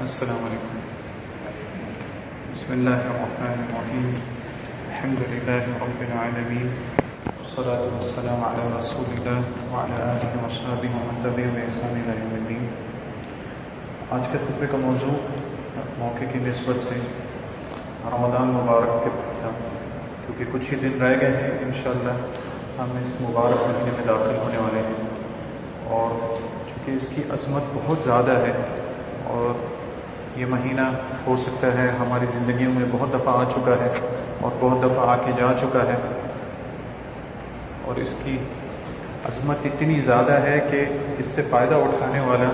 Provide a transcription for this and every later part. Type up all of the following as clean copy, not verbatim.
السلام علیکم. بسم اللہ الرحمن الرحیم. الحمد للہ رب العالمین والصلاة والسلام علی رسول اللہ وعلی آلہ وصحبہ ومن تبعهم بإحسان إلی یوم الدین. آج کے خطبے کا موضوع موقع کی نسبت سے رمضان مبارک کے تھا، کیونکہ کچھ ہی دن رہ گئے ہیں انشاءاللہ ہم اس مبارک مہینے میں داخل ہونے والے ہیں، اور چونکہ اس کی عظمت بہت زیادہ ہے اور یہ مہینہ ہو سکتا ہے ہماری زندگیوں میں بہت دفعہ آ چکا ہے اور بہت دفعہ آ کے جا چکا ہے، اور اس کی عظمت اتنی زیادہ ہے کہ اس سے فائدہ اٹھانے والا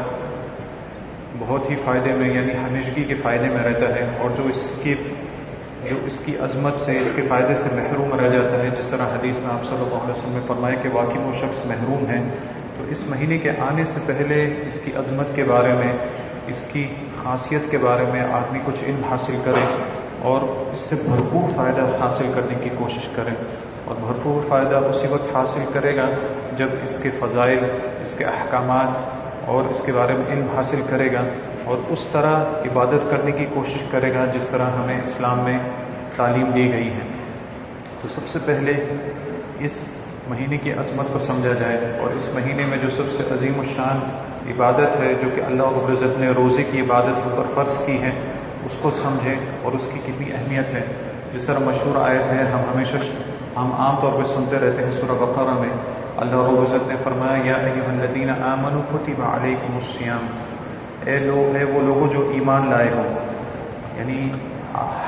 بہت ہی فائدے میں یعنی ہمیشگی کے فائدے میں رہتا ہے، اور جو اس کی عظمت سے اس کے فائدے سے محروم رہ جاتا ہے، جس طرح حدیث میں آپ صلی اللہ علیہ وسلم نے فرمایا کہ واقعی وہ شخص محروم ہے. تو اس مہینے کے آنے سے پہلے اس کی عظمت کے بارے میں، اس کی خاصیت کے بارے میں آدمی کچھ علم حاصل کرے اور اس سے بھرپور فائدہ حاصل کرنے کی کوشش کرے. اور بھرپور فائدہ اسی وقت حاصل کرے گا جب اس کے فضائل، اس کے احکامات اور اس کے بارے میں علم حاصل کرے گا اور اس طرح عبادت کرنے کی کوشش کرے گا جس طرح ہمیں اسلام میں تعلیم دی گئی ہے. تو سب سے پہلے اس مہینے کی عظمت کو سمجھا جائے، اور اس مہینے میں جو سب سے عظیم الشان عبادت ہے جو کہ اللہ رب العزت نے روزے کی عبادت ہم پر فرض کی ہے، اس کو سمجھیں اور اس کی کتنی اہمیت ہے. جس طرح مشہور آیت ہے، ہم عام طور پہ سنتے رہتے ہیں سورہ بقرہ میں اللہ رب العزت نے فرمایا یا ایھا الذین آمنوا کتب علیکم الصیام، اے وہ لوگوں جو ایمان لائے ہو. یعنی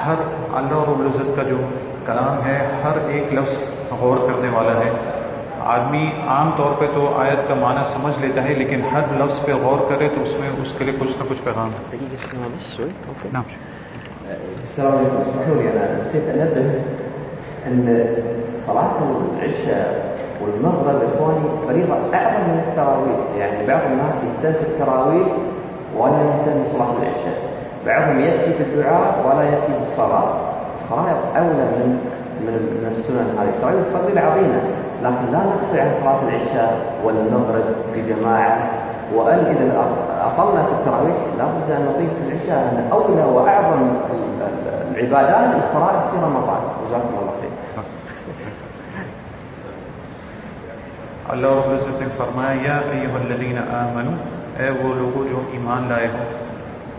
ہر اللہ رب العزت کا جو کلام ہے ہر ایک لفظ غور کرنے والا ہے. آدمی عام طور پہ تو آیت کا معنی سمجھ لیتا ہے، لیکن ہر لفظ پہ غور کرے تو اس میں اس کے لیے کچھ نہ کچھ پیغام ہے. نعم. السلام عليكم. اسمحوا لي انا نسيت انبه ان صلاه العشاء والمغرب اخواني فريضه اعظم من التراويح. يعني بعض الناس يهتم في التراويح ولا يهتم بصلاه العشاء، بعضهم يبكي في الدعاء ولا يبكي في الصلاه. فرائض اولى من السنن هذه. التراويح فضيله عظيمه، لكن لا نغفل عن صلاه العشاء والمغرب في جماعه. وأن إذا أطلنا في التراويح لابد أن نضيف في العشاء أن أولى وأعظم العبادات الفرائض في رمضان. جزاكم الله خير. اللہ رب العزت نے فرمایا یا ایھا الذین آمنوا، اے وہ لوگوں جو ایمان لائے ہو.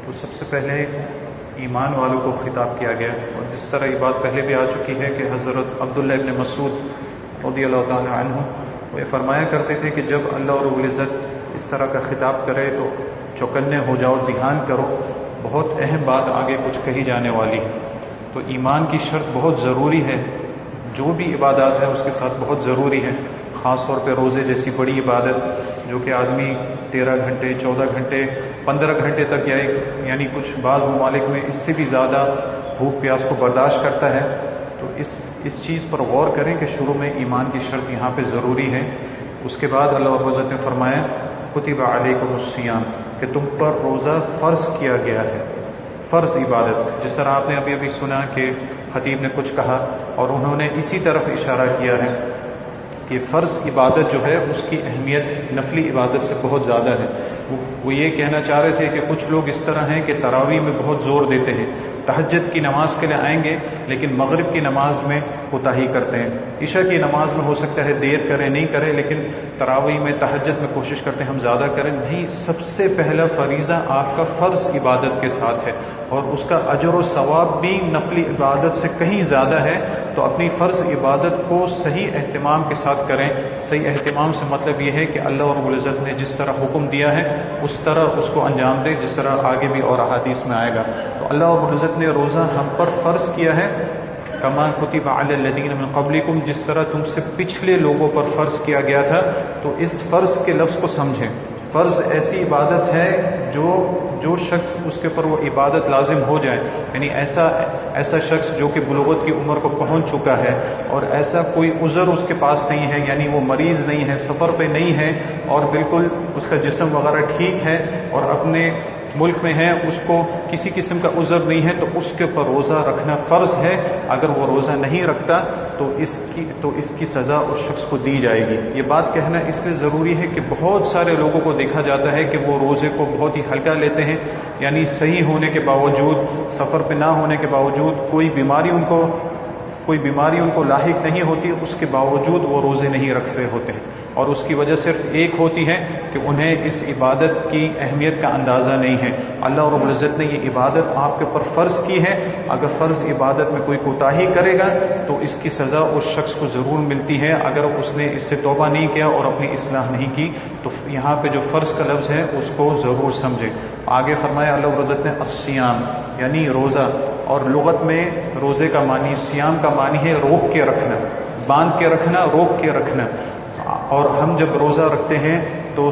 تو سب سے پہلے ایمان والوں کو خطاب کیا گیا، اور جس طرح یہ بات پہلے بھی آ چکی ہے کہ حضرت عبداللہ ابن مسعود رضی اللہ تعالی عنہ وہ یہ فرمایا کرتے تھے کہ جب اللہ رب العزت اس طرح کا خطاب کرے تو چوکنے ہو جاؤ، دھیان کرو، بہت اہم بات آگے کچھ کہی جانے والی ہے. تو ایمان کی شرط بہت ضروری ہے، جو بھی عبادات ہے اس کے ساتھ بہت ضروری ہے. خاص طور پہ روزے جیسی بڑی عبادت جو کہ آدمی 13 گھنٹے 14 گھنٹے 15 گھنٹے تک یعنی کچھ بعض ممالک میں اس سے بھی زیادہ بھوک پیاس کو برداشت کرتا ہے. تو اس چیز پر غور کریں کہ شروع میں ایمان کی شرط یہاں پہ ضروری ہے. اس کے بعد اللہ رب العزت نے فرمایا کتب علیکم الصیام، کہ تم پر روزہ فرض کیا گیا ہے. فرض عبادت، جس طرح آپ نے ابھی سنا کہ خطیب نے کچھ کہا اور انہوں نے اسی طرف اشارہ کیا ہے کہ فرض عبادت جو ہے اس کی اہمیت نفلی عبادت سے بہت زیادہ ہے. وہ یہ کہنا چاہ رہے تھے کہ کچھ لوگ اس طرح ہیں کہ تراویح میں بہت زور دیتے ہیں، تہجد کی نماز کے لیے آئیں گے لیکن مغرب کی نماز میں کوتاہی کرتے ہیں. عشاء کی نماز میں ہو سکتا ہے دیر کریں نہیں کریں، لیکن تراویح میں تہجد میں کوشش کرتے ہیں ہم زیادہ کریں. نہیں، سب سے پہلا فریضہ آپ کا فرض عبادت کے ساتھ ہے، اور اس کا اجر و ثواب بھی نفلی عبادت سے کہیں زیادہ ہے. تو اپنی فرض عبادت کو صحیح اہتمام کے ساتھ کریں. صحیح اہتمام سے مطلب یہ ہے کہ اللہ رب العزت نے جس طرح حکم دیا ہے اس طرح اس کو انجام دیں، جس طرح آگے بھی اور احادیث میں آئے گا. تو اللہ رب العزت نے روزہ ہم پر فرض کیا ہے، کما کتب علی الذین من قبلکم، جس طرح تم سے پچھلے لوگوں پر فرض کیا گیا تھا. تو اس فرض کے لفظ کو سمجھیں. فرض ایسی عبادت ہے جو شخص اس کے پر وہ عبادت لازم ہو جائے، یعنی ایسا شخص جو کہ بلوغت کی عمر کو پہنچ چکا ہے اور ایسا کوئی عذر اس کے پاس نہیں ہے، یعنی وہ مریض نہیں ہے، سفر پہ نہیں ہے، اور بالکل اس کا جسم وغیرہ ٹھیک ہے اور اپنے ملک میں ہے اس کو کسی قسم کا عذر نہیں ہے تو اس کے اوپر روزہ رکھنا فرض ہے. اگر وہ روزہ نہیں رکھتا تو اس کی سزا اس شخص کو دی جائے گی. یہ بات کہنا اس لیے ضروری ہے کہ بہت سارے لوگوں کو دیکھا جاتا ہے کہ وہ روزے کو بہت ہی ہلکا لیتے ہیں، یعنی صحیح ہونے کے باوجود، سفر پہ نہ ہونے کے باوجود، کوئی بیماری ان کو لاحق نہیں ہوتی، اس کے باوجود وہ روزے نہیں رکھ رہے ہوتے ہیں. اور اس کی وجہ صرف ایک ہوتی ہے کہ انہیں اس عبادت کی اہمیت کا اندازہ نہیں ہے. اللہ رب العزت نے یہ عبادت آپ کے اوپر فرض کی ہے. اگر فرض عبادت میں کوئی کوتاہی کرے گا تو اس کی سزا اس شخص کو ضرور ملتی ہے. اگر اس نے اس سے توبہ نہیں کیا اور اپنی اصلاح نہیں کی تو یہاں پہ جو فرض کا لفظ ہے اس کو ضرور سمجھے. آگے فرمایا اللہ رب العزت نے الصیام یعنی روزہ، اور لغت میں روزے کا معنی، صیام کا معنی ہے روک کے رکھنا، باندھ کے رکھنا، روک کے رکھنا. اور ہم جب روزہ رکھتے ہیں تو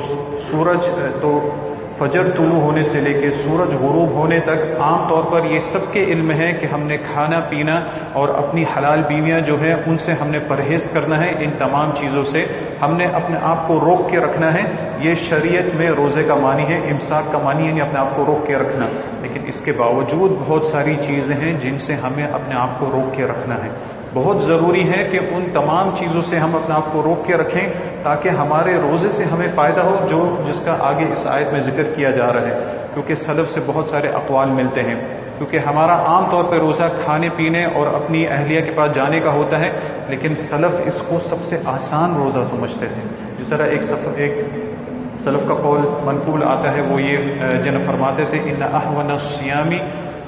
فجر طلوع ہونے سے لے کے سورج غروب ہونے تک عام طور پر یہ سب کے علم ہے کہ ہم نے کھانا پینا اور اپنی حلال بیویاں جو ہیں ان سے ہم نے پرہیز کرنا ہے. ان تمام چیزوں سے ہم نے اپنے آپ کو روک کے رکھنا ہے. یہ شریعت میں روزے کا معنی ہے، امساک کا معنی ہے یعنی اپنے آپ کو روک کے رکھنا. لیکن اس کے باوجود بہت ساری چیزیں ہیں جن سے ہمیں اپنے آپ کو روک کے رکھنا ہے. بہت ضروری ہے کہ ان تمام چیزوں سے ہم اپنے آپ کو روک کے رکھیں تاکہ ہمارے روزے سے ہمیں فائدہ ہو، جس کا آگے اس آیت میں ذکر کیا جا رہا ہے. کیونکہ سلف سے بہت سارے اقوال ملتے ہیں. کیونکہ ہمارا عام طور پہ روزہ کھانے پینے اور اپنی اہلیہ کے پاس جانے کا ہوتا ہے، لیکن سلف اس کو سب سے آسان روزہ سمجھتے تھے. جس طرح ایک سلف کا قول منقول آتا ہے، وہ یہ فرماتے تھے ان احون الصیام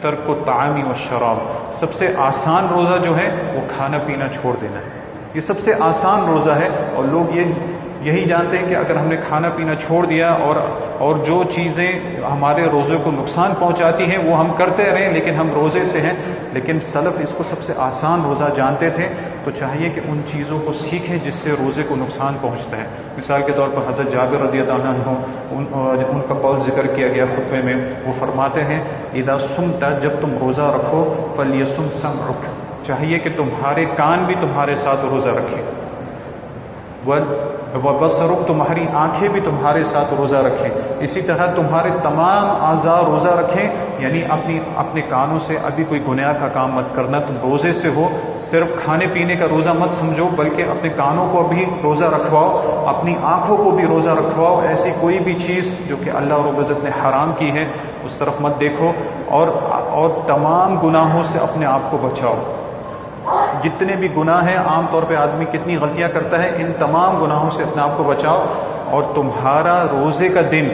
ترک الطعام والشراب. سب سے آسان روزہ جو ہے وہ کھانا پینا چھوڑ دینا ہے. یہ سب سے آسان روزہ ہے. اور لوگ یہی جانتے ہیں کہ اگر ہم نے کھانا پینا چھوڑ دیا اور جو چیزیں ہمارے روزے کو نقصان پہنچاتی ہیں وہ ہم کرتے رہیں لیکن ہم روزے سے ہیں. لیکن سلف اس کو سب سے آسان روزہ جانتے تھے. تو چاہیے کہ ان چیزوں کو سیکھیں جس سے روزے کو نقصان پہنچتا ہے. مثال کے طور پر حضرت جابر رضی اللہ عنہ ان کا قول ذکر کیا گیا خطبے میں. وہ فرماتے ہیں اذا صمت، جب تم روزہ رکھو، فلیصم سمعک، چاہیے کہ تمہارے کان بھی تمہارے ساتھ روزہ رکھیں، وبصرک، تمہاری آنکھیں بھی تمہارے ساتھ روزہ رکھیں. اسی طرح تمہارے تمام اعضاء روزہ رکھیں، یعنی اپنے کانوں سے ابھی کوئی گناہ کا کام مت کرنا. تم روزے سے ہو، صرف کھانے پینے کا روزہ مت سمجھو بلکہ اپنے کانوں کو بھی روزہ رکھواؤ، اپنی آنکھوں کو بھی روزہ رکھواؤ. ایسی کوئی بھی چیز جو کہ اللہ رب العزت نے حرام کی ہے اس طرف مت دیکھو. اور تمام گناہوں سے اپنے آپ کو بچاؤ. جتنے بھی گناہ ہیں، عام طور پہ آدمی کتنی غلطیاں کرتا ہے، ان تمام گناہوں سے اپنے آپ کو بچاؤ. اور تمہارا روزے کا دن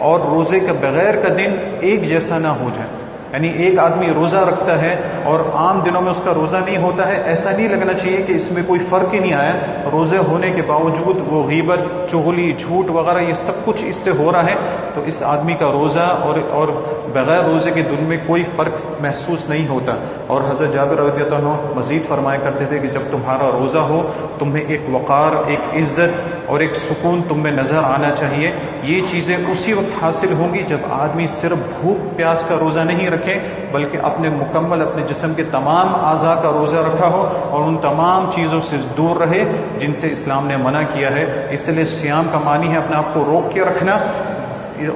اور روزے کے بغیر کا دن ایک جیسا نہ ہو جائے. یعنی ایک آدمی روزہ رکھتا ہے اور عام دنوں میں اس کا روزہ نہیں ہوتا ہے، ایسا نہیں لگنا چاہیے کہ اس میں کوئی فرق ہی نہیں آیا. روزے ہونے کے باوجود وہ غیبت، چغلی، جھوٹ وغیرہ یہ سب کچھ اس سے ہو رہا ہے. تو اس آدمی کا روزہ اور بغیر روزے کے دن میں کوئی فرق محسوس نہیں ہوتا. اور حضرت جابر رضی اللہ عنہ مزید فرمایا کرتے تھے کہ جب تمہارا روزہ ہو تمہیں ایک وقار، ایک عزت اور ایک سکون تم میں نظر آنا چاہیے. یہ چیزیں اسی وقت حاصل ہوں گی جب آدمی صرف بھوک پیاس کا روزہ نہیں رکھے بلکہ اپنے جسم کے تمام اعضاء کا روزہ رکھا ہو اور ان تمام چیزوں سے دور رہے جن سے اسلام نے منع کیا ہے. اس لیے صیام کا معنی ہے اپنے آپ کو روک کے رکھنا.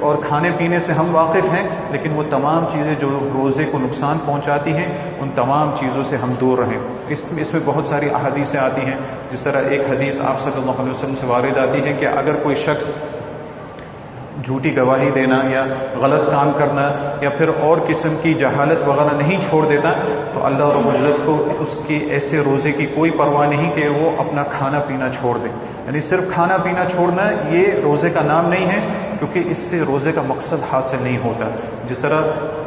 اور کھانے پینے سے ہم واقف ہیں لیکن وہ تمام چیزیں جو روزے کو نقصان پہنچاتی ہیں ان تمام چیزوں سے ہم دور رہیں. اس میں بہت ساری احادیثیں آتی ہیں. جس طرح ایک حدیث آپ صلی اللہ علیہ وسلم سے وارد آتی ہے کہ اگر کوئی شخص جھوٹی گواہی دینا یا غلط کام کرنا یا پھر اور قسم کی جہالت وغیرہ نہیں چھوڑ دیتا تو اللہ رب العزت کو اس کے ایسے روزے کی کوئی پرواہ نہیں کہ وہ اپنا کھانا پینا چھوڑ دے. یعنی صرف کھانا پینا چھوڑنا یہ روزے کا نام نہیں ہے کیونکہ اس سے روزے کا مقصد حاصل نہیں ہوتا. جس طرح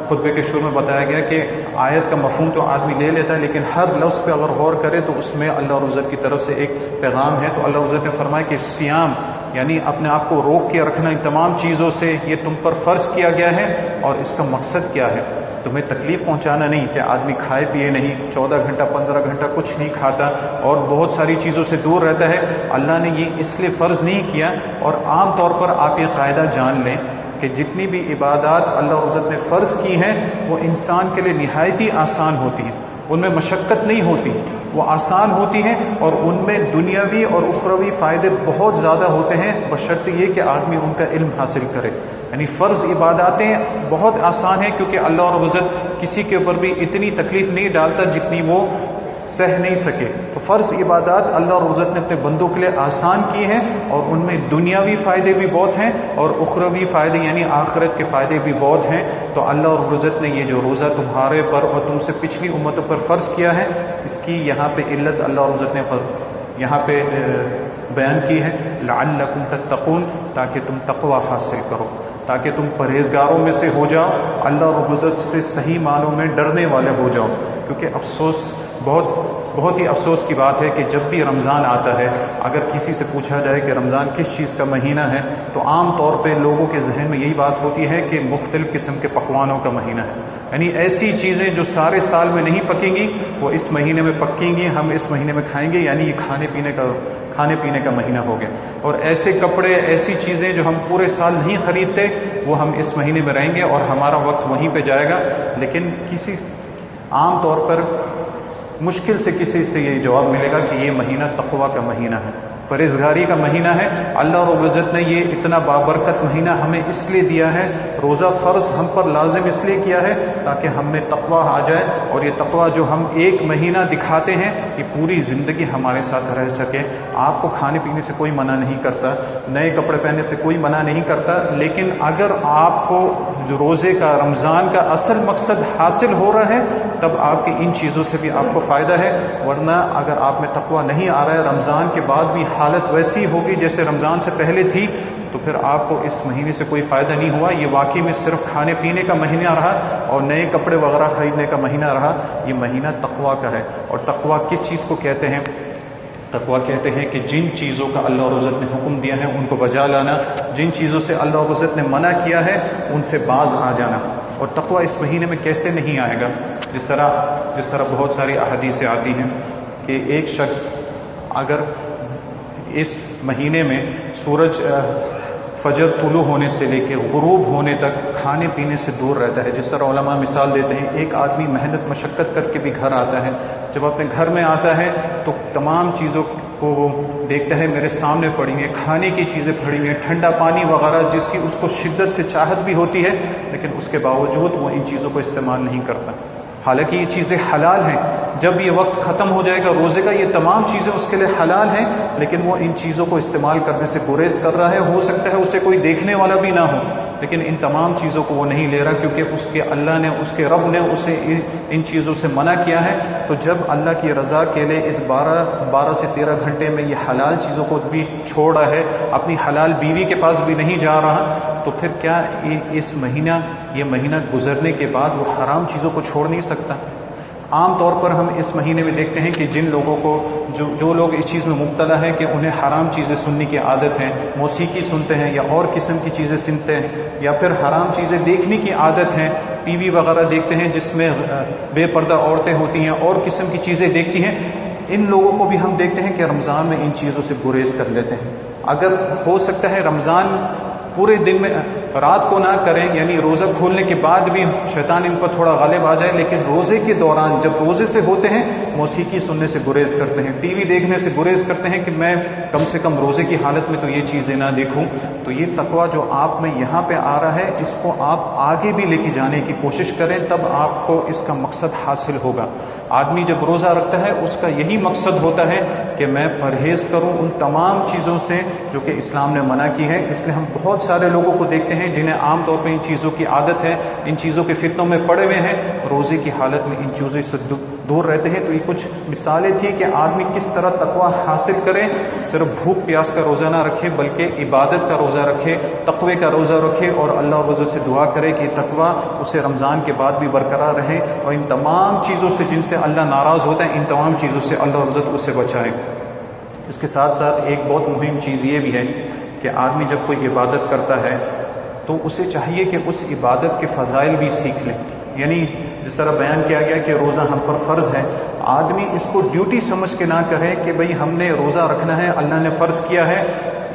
خطبے کے شروع میں بتایا گیا کہ آیت کا مفہوم تو آدمی لے لیتا ہے لیکن ہر لفظ پہ اگر غور کرے تو اس میں اللہ رب العزت کی طرف سے ایک پیغام ہے. تو اللہ رب العزت نے فرمایا کہ سیام یعنی اپنے آپ کو روک کے رکھنا ان تمام چیزوں سے یہ تم پر فرض کیا گیا ہے. اور اس کا مقصد کیا ہے؟ تمہیں تکلیف پہنچانا نہیں کہ آدمی کھائے پیے نہیں، 14 گھنٹہ 15 گھنٹہ کچھ نہیں کھاتا اور بہت ساری چیزوں سے دور رہتا ہے. اللہ نے یہ اس لیے فرض نہیں کیا. اور عام طور پر آپ یہ قاعدہ جان لیں کہ جتنی بھی عبادات اللہ عزت نے فرض کی ہیں وہ انسان کے لیے نہایت ہی آسان ہوتی ہیں. ان میں مشقت نہیں ہوتی، وہ آسان ہوتی ہیں، اور ان میں دنیاوی اور اخروی فائدے بہت زیادہ ہوتے ہیں، بشرط یہ کہ آدمی ان کا علم حاصل کرے۔ یعنی فرض عباداتیں بہت آسان ہیں، کیونکہ اللہ رب العزت کسی کے اوپر بھی اتنی تکلیف نہیں ڈالتا جتنی وہ سہ نہیں سکے۔ تو فرض عبادات اللہ رب العزت نے اپنے بندوں کے لیے آسان کی ہیں، اور ان میں دنیاوی فائدے بھی بہت ہیں اور اخروی فائدے یعنی آخرت کے فائدے بھی بہت ہیں۔ تو اللہ رب العزت نے یہ جو روزہ تمہارے پر اور تم سے پچھلی امتوں پر فرض کیا ہے، اس کی یہاں پہ علت اللہ رب العزت نے یہاں پہ بیان کی ہے، لعلکم تتقون، تاکہ تم تقوی حاصل کرو، تاکہ تم پرہیزگاروں میں سے ہو جاؤ، اللہ رب العزت سے صحیح معنوں میں ڈرنے والے ہو جاؤ۔ کیونکہ افسوس بہت ہی افسوس کی بات ہے کہ جب بھی رمضان آتا ہے، اگر کسی سے پوچھا جائے کہ رمضان کس چیز کا مہینہ ہے، تو عام طور پہ لوگوں کے ذہن میں یہی بات ہوتی ہے کہ مختلف قسم کے پکوانوں کا مہینہ ہے، یعنی ایسی چیزیں جو سارے سال میں نہیں پکیں گی وہ اس مہینے میں پکیں گی، ہم اس مہینے میں کھائیں گے، یعنی یہ کھانے پینے کا مہینہ ہو گیا۔ اور ایسے کپڑے، ایسی چیزیں جو ہم پورے سال نہیں خریدتے، وہ ہم اس مہینے میں رہیں گے اور ہمارا وقت وہیں پہ جائے گا۔ لیکن عام طور پر مشکل سے کسی سے یہ جواب ملے گا کہ یہ مہینہ تقویٰ کا مہینہ ہے، پرہیزگاری کا مہینہ ہے۔ اللہ رب العزت نے یہ اتنا بابرکت مہینہ ہمیں اس لیے دیا ہے، روزہ فرض ہم پر لازم اس لیے کیا ہے تاکہ ہم میں تقویٰ آ جائے، اور یہ تقویٰ جو ہم ایک مہینہ دکھاتے ہیں یہ پوری زندگی ہمارے ساتھ رہ سکے۔ آپ کو کھانے پینے سے کوئی منع نہیں کرتا، نئے کپڑے پہننے سے کوئی منع نہیں کرتا، لیکن اگر آپ کو جو روزے کا، رمضان کا اصل مقصد حاصل ہو رہا ہے تب آپ کی ان چیزوں سے بھی آپ کو فائدہ ہے، ورنہ اگر آپ میں تقویٰ نہیں آ رہا ہے، رمضان کے بعد بھی حالت ویسی ہوگی جیسے رمضان سے پہلے تھی، تو پھر آپ کو اس مہینے سے کوئی فائدہ نہیں ہوا۔ یہ واقعی میں صرف کھانے پینے کا مہینہ رہا اور نئے کپڑے وغیرہ خریدنے کا مہینہ رہا، یہ مہینہ تقویٰ کا ہے۔ اور تقویٰ کس چیز کو کہتے ہیں؟ تقویٰ کہتے ہیں کہ جن چیزوں کا اللہ رب العزت نے حکم دیا ہے ان کو بجا لانا، جن چیزوں سے اللہ رب العزت نے منع کیا ہے ان سے باز آ جانا۔ اور تقویٰ اس مہینے میں کیسے نہیں آئے گا؟ جس طرح بہت ساری احادیثیں آتی ہیں کہ ایک شخص اگر اس مہینے میں سورج فجر طلوع ہونے سے لے کے غروب ہونے تک کھانے پینے سے دور رہتا ہے، جس طرح علماء مثال دیتے ہیں، ایک آدمی محنت مشقت کر کے بھی گھر آتا ہے، جب اپنے گھر میں آتا ہے تو تمام چیزوں کو وہ دیکھتا ہے میرے سامنے پڑی ہیں، کھانے کی چیزیں پڑی ہیں، ٹھنڈا پانی وغیرہ جس کی اس کو شدت سے چاہت بھی ہوتی ہے، لیکن اس کے باوجود وہ ان چیزوں کو استعمال نہیں کرتا، حالانکہ یہ چیزیں حلال ہیں۔ جب یہ وقت ختم ہو جائے گا روزے کا، یہ تمام چیزیں اس کے لیے حلال ہیں، لیکن وہ ان چیزوں کو استعمال کرنے سے گریز کر رہا ہے۔ ہو سکتا ہے اسے کوئی دیکھنے والا بھی نہ ہو، لیکن ان تمام چیزوں کو وہ نہیں لے رہا، کیونکہ اس کے اللہ نے، اس کے رب نے اسے ان چیزوں سے منع کیا ہے۔ تو جب اللہ کی رضا کے لیے اس 12 سے 13 گھنٹے میں یہ حلال چیزوں کو بھی چھوڑ رہا ہے، اپنی حلال بیوی کے پاس بھی نہیں جا رہا، تو پھر کیا یہ مہینہ گزرنے کے بعد وہ حرام چیزوں کو چھوڑ نہیں سکتا؟ عام طور پر ہم اس مہینے میں دیکھتے ہیں کہ جن لوگوں کو جو لوگ اس چیز میں مبتلا ہے کہ انہیں حرام چیزیں سننے کی عادت ہے، موسیقی سنتے ہیں یا اور قسم کی چیزیں سنتے ہیں، یا پھر حرام چیزیں دیکھنے کی عادت ہے، ٹی وی وغیرہ دیکھتے ہیں جس میں بے پردہ عورتیں ہوتی ہیں، اور قسم کی چیزیں دیکھتی ہیں، ان لوگوں کو بھی ہم دیکھتے ہیں کہ رمضان میں ان چیزوں سے گریز کر لیتے ہیں۔ اگر ہو سکتا ہے رمضان پورے دن میں، رات کو نہ کریں، یعنی روزہ کھولنے کے بعد بھی شیطان ان پر تھوڑا غالب آ جائے، لیکن روزے کے دوران جب روزے سے ہوتے ہیں موسیقی سننے سے گریز کرتے ہیں، ٹی وی دیکھنے سے گریز کرتے ہیں کہ میں کم سے کم روزے کی حالت میں تو یہ چیزیں نہ دیکھوں۔ تو یہ تقویٰ جو آپ میں یہاں پہ آ رہا ہے، اس کو آپ آگے بھی لے کے جانے کی کوشش کریں، تب آپ کو اس کا مقصد حاصل ہوگا۔ آدمی جب روزہ رکھتا ہے اس کا یہی مقصد ہوتا ہے کہ میں پرہیز کروں ان تمام چیزوں سے جو کہ اسلام نے منع کی ہے۔ اس لیے ہم بہت سارے لوگوں کو دیکھتے ہیں جنہیں عام طور پہ ان چیزوں کی عادت ہے، ان چیزوں کے فتنوں میں پڑے ہوئے ہیں، روزے کی حالت میں ان چیزوں سے دور رہتے ہیں۔ تو یہ کچھ مثالیں تھیں کہ آدمی کس طرح تقویٰ حاصل کرے، صرف بھوک پیاس کا روزہ نہ رکھے بلکہ عبادت کا روزہ رکھے، تقوی کا روزہ رکھے، اور اللہ رب العزت سے دعا کرے کہ تقویٰ اسے رمضان کے بعد بھی برقرار رہے، اور ان تمام چیزوں سے جن سے اللہ ناراض ہوتا ہے، ان تمام چیزوں سے اللہ رب العزت اسے بچائے۔ اس کے ساتھ ساتھ ایک بہت مہم چیز یہ بھی ہے کہ آدمی جب کوئی عبادت کرتا ہے تو اسے چاہیے کہ اس عبادت کے فضائل بھی سیکھ لے، یعنی جس طرح بیان کیا گیا کہ روزہ ہم پر فرض ہے، آدمی اس کو ڈیوٹی سمجھ کے نہ کرے کہ بھئی ہم نے روزہ رکھنا ہے، اللہ نے فرض کیا ہے،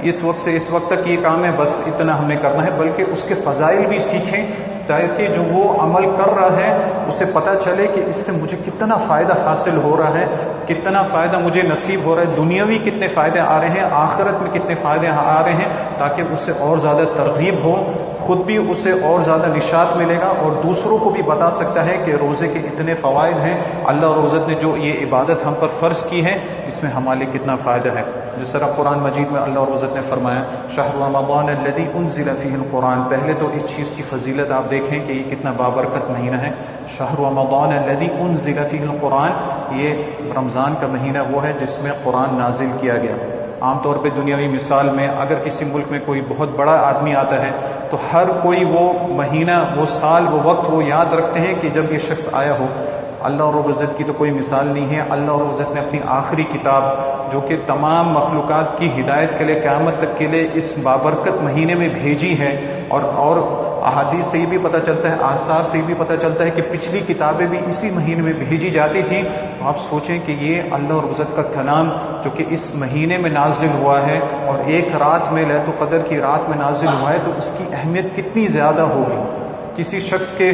اس وقت سے اس وقت تک یہ کام ہے، بس اتنا ہم نے کرنا ہے، بلکہ اس کے فضائل بھی سیکھیں تاکہ جو وہ عمل کر رہا ہے اسے پتہ چلے کہ اس سے مجھے کتنا فائدہ حاصل ہو رہا ہے، کتنا فائدہ مجھے نصیب ہو رہا ہے، دنیاوی کتنے فائدے آ رہے ہیں، آخرت میں کتنے فائدے آ رہے ہیں، تاکہ اس سے اور زیادہ ترغیب ہو، خود بھی اسے اور زیادہ نشاط ملے گا اور دوسروں کو بھی بتا سکتا ہے کہ روزے کے اتنے فوائد ہیں، اللہ اور روزت نے جو یہ عبادت ہم پر فرض کی ہے اس میں ہمارے لیے کتنا فائدہ ہے۔ جس طرح قرآن مجید میں اللہ اور روزت نے فرمایا شہر رمضان الذی انزل فیہ القرآن، پہلے تو اس چیز کی فضیلت آپ دیکھیں کہ یہ کتنا بابرکت مہینہ ہے۔ شہر رمضان الذی انزل فیہ القرآن، یہ رمضان کا مہینہ وہ ہے جس میں قرآن نازل کیا گیا۔ عام طور پہ دنیاوی مثال میں اگر کسی ملک میں کوئی بہت بڑا آدمی آتا ہے تو ہر کوئی وہ مہینہ، وہ سال، وہ وقت وہ یاد رکھتے ہیں کہ جب یہ شخص آیا ہو۔ اللہ اور رب العزت کی تو کوئی مثال نہیں ہے۔ اللہ اور رب العزت نے اپنی آخری کتاب جو کہ تمام مخلوقات کی ہدایت کے لیے قیامت تک کے لیے اس بابرکت مہینے میں بھیجی ہے، اور احادیث سے یہ بھی پتہ چلتا ہے، آثار سے یہ بھی پتہ چلتا ہے کہ پچھلی کتابیں بھی اسی مہینے میں بھیجی جاتی تھیں۔ تو آپ سوچیں کہ یہ اللہ اور عزت کا کلام جو کہ اس مہینے میں نازل ہوا ہے اور ایک رات میں لیلۃ القدر کی رات میں نازل ہوا ہے، تو اس کی اہمیت کتنی زیادہ ہوگی۔ کسی شخص کے،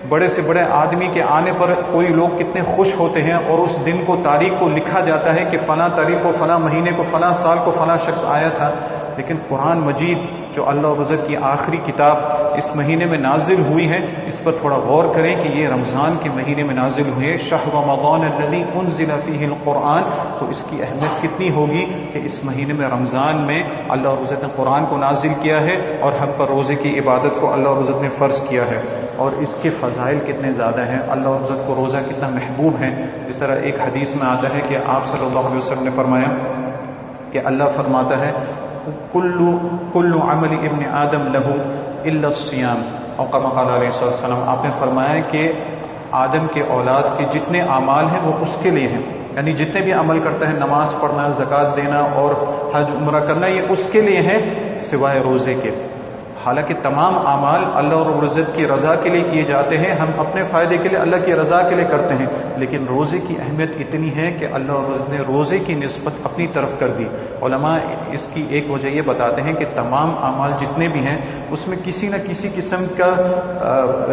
بڑے سے بڑے آدمی کے آنے پر کوئی لوگ کتنے خوش ہوتے ہیں، اور اس دن کو، تاریخ کو لکھا جاتا ہے کہ فلاں تاریخ کو، فلاں مہینے کو، فلاں سال کو فلاں شخص آیا تھا۔ لیکن قرآن مجید جو اللہ اور عزت کی آخری کتاب اس مہینے میں نازل ہوئی ہے، اس پر تھوڑا غور کریں کہ یہ رمضان کے مہینے میں نازل ہوئی ہے، شہر رمضان الذی انزل فیہ القرآن، تو اس کی اہمیت کتنی ہوگی کہ اس مہینے میں، رمضان میں اللہ اور عزت نے قرآن کو نازل کیا ہے اور ہم پر روزے کی عبادت کو اللہ اور عزت نے فرض کیا ہے، اور اس کے فضائل کتنے زیادہ ہیں۔ اللہ اور عزت کو روزہ کتنا محبوب ہے۔ جس طرح ایک حدیث میں آتا ہے کہ آپ صلی اللہ علیہ وسلم نے فرمایا کہ اللہ فرماتا ہے کل عمل ابن آدم لہ الا الصیام، اور کما قال علیہ السلام، آپ نے فرمایا کہ آدم کے اولاد کے جتنے اعمال ہیں وہ اس کے لیے ہیں، یعنی جتنے بھی عمل کرتا ہے، نماز پڑھنا، زکوٰۃ دینا اور حج عمرہ کرنا، یہ اس کے لیے ہیں سوائے روزے کے۔ حالانکہ تمام اعمال اللہ اور رب العزت کی رضا کے لیے کیے جاتے ہیں، ہم اپنے فائدے کے لیے، اللہ کی رضا کے لیے کرتے ہیں، لیکن روزے کی اہمیت اتنی ہے کہ اللہ اور رب العزت نے روزے کی نسبت اپنی طرف کر دی۔ علماء اس کی ایک وجہ یہ بتاتے ہیں کہ تمام اعمال جتنے بھی ہیں اس میں کسی نہ کسی قسم کا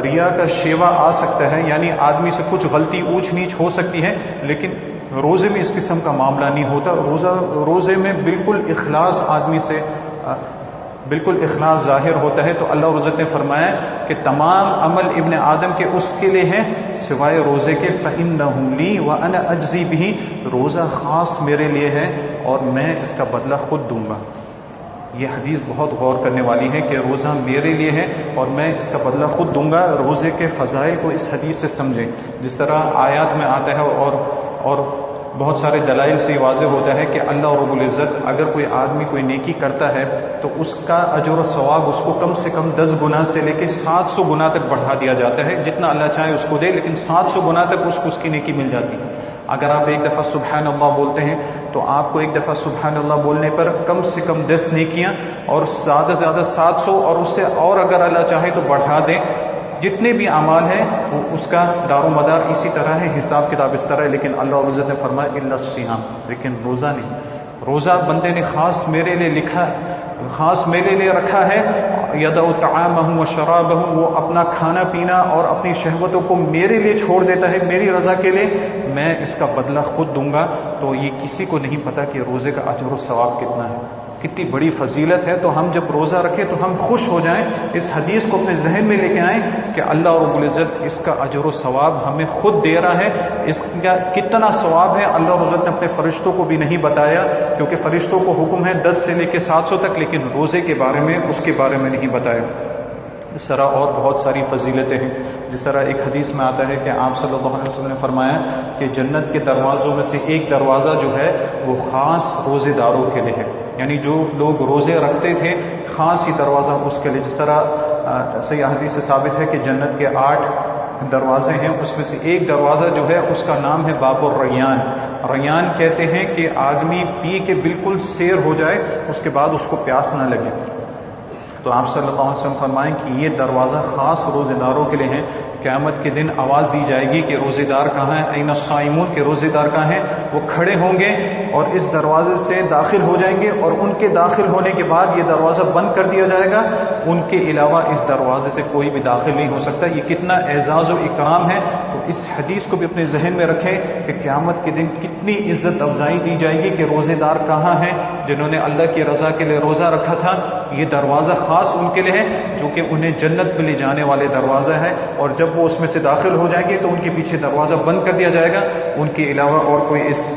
ریا کا شیوا آ سکتا ہے، یعنی آدمی سے کچھ غلطی، اونچ نیچ ہو سکتی ہے، لیکن روزے میں اس قسم کا معاملہ نہیں ہوتا۔ روزے میں بالکل اخلاص آدمی سے بالکل اخلاص ظاہر ہوتا ہے۔ تو اللہ اور عزت نے فرمایا کہ تمام عمل ابن آدم کے اس کے لیے ہیں سوائے روزے کے، فَإِنَّهُ لِي وَأَنَا أَجْزِي بِهِ، روزہ خاص میرے لیے ہے اور میں اس کا بدلہ خود دوں گا۔ یہ حدیث بہت غور کرنے والی ہے کہ روزہ میرے لیے ہے اور میں اس کا بدلہ خود دوں گا۔ روزے کے فضائل کو اس حدیث سے سمجھیں، جس طرح آیات میں آتا ہے اور بہت سارے دلائل سے واضح ہوتا ہے کہ اللہ رب العزت اگر کوئی آدمی کوئی نیکی کرتا ہے تو اس کا اجر و ثواب اس کو کم سے کم 10 گنا سے لے کے 700 گنا تک بڑھا دیا جاتا ہے۔ جتنا اللہ چاہے اس کو دے، لیکن 700 گنا تک اس کو اس کی نیکی مل جاتی ہے۔ اگر آپ ایک دفعہ سبحان اللہ بولتے ہیں تو آپ کو ایک دفعہ سبحان اللہ بولنے پر کم سے کم 10 نیکیاں، اور زیادہ سے زیادہ 700، اور اس سے اور اگر اللہ چاہے تو بڑھا دیں۔ جتنے بھی اعمال ہیں وہ اس کا دار و مدار اسی طرح ہے، حساب کتاب اس طرح ہے، لیکن اللہ رب العزت نے فرمایا الا الصیام، لیکن روزہ نہیں۔ روزہ بندے نے خاص میرے لیے لکھا، خاص میرے لیے رکھا ہے۔ یدع طعامہ و شرابہ، وہ اپنا کھانا پینا اور اپنی شہوتوں کو میرے لیے چھوڑ دیتا ہے، میری رضا کے لیے، میں اس کا بدلہ خود دوں گا۔ تو یہ کسی کو نہیں پتہ کہ روزے کا اجر و ثواب کتنا ہے، کتنی بڑی فضیلت ہے۔ تو ہم جب روزہ رکھیں تو ہم خوش ہو جائیں، اس حدیث کو اپنے ذہن میں لے کے آئیں کہ اللہ رب العزت اس کا اجر و ثواب ہمیں خود دے رہا ہے۔ اس کا کتنا ثواب ہے اللہ رب العزت نے اپنے فرشتوں کو بھی نہیں بتایا، کیونکہ فرشتوں کو حکم ہے 10 سے لے کے 700 تک، لیکن روزے کے بارے میں، اس کے بارے میں نہیں بتایا۔ اس طرح اور بہت ساری فضیلتیں ہیں۔ جس طرح ایک حدیث میں آتا ہے کہ آپ صلی اللہ علیہ وسلم نے فرمایا کہ جنت کے دروازوں میں سے ایک دروازہ جو ہے وہ خاص روزے داروں کے لیے ہے، یعنی جو لوگ روزے رکھتے تھے خاص ہی دروازہ اس کے لیے۔ جس طرح صحیح حدیث سے ثابت ہے کہ جنت کے 8 دروازے ہیں، اس میں سے ایک دروازہ جو ہے اس کا نام ہے باب الریان۔ ریان کہتے ہیں کہ آدمی پی کے بالکل سیر ہو جائے، اس کے بعد اس کو پیاس نہ لگے۔ تو آپ صلی اللہ علیہ وسلم فرمائیں کہ یہ دروازہ خاص روزے داروں کے لیے ہے. قیامت کے دن آواز دی جائے گی کہ روزے دار کہاں ہیں، این الصائمون، کہ روزے دار کہاں ہیں. وہ کھڑے ہوں گے اور اس دروازے سے داخل ہو جائیں گے، اور ان کے داخل ہونے کے بعد یہ دروازہ بند کر دیا جائے گا. ان کے علاوہ اس دروازے سے کوئی بھی داخل نہیں ہو سکتا. یہ کتنا اعزاز و اکرام ہے. تو اس حدیث کو بھی اپنے ذہن میں رکھیں کہ قیامت کے دن کتنی عزت افزائی دی جائے گی کہ روزے دار کہاں ہیں جنہوں نے اللہ کی رضا کے لیے روزہ رکھا تھا. یہ دروازہ خاص ان کے لیے ہے جو کہ انہیں جنت میں لے جانے والے دروازہ ہے، اور جب وہ اس میں سے داخل ہو جائیں گے تو ان کے پیچھے دروازہ بند کر دیا جائے گا. ان کے علاوہ اور کوئی اس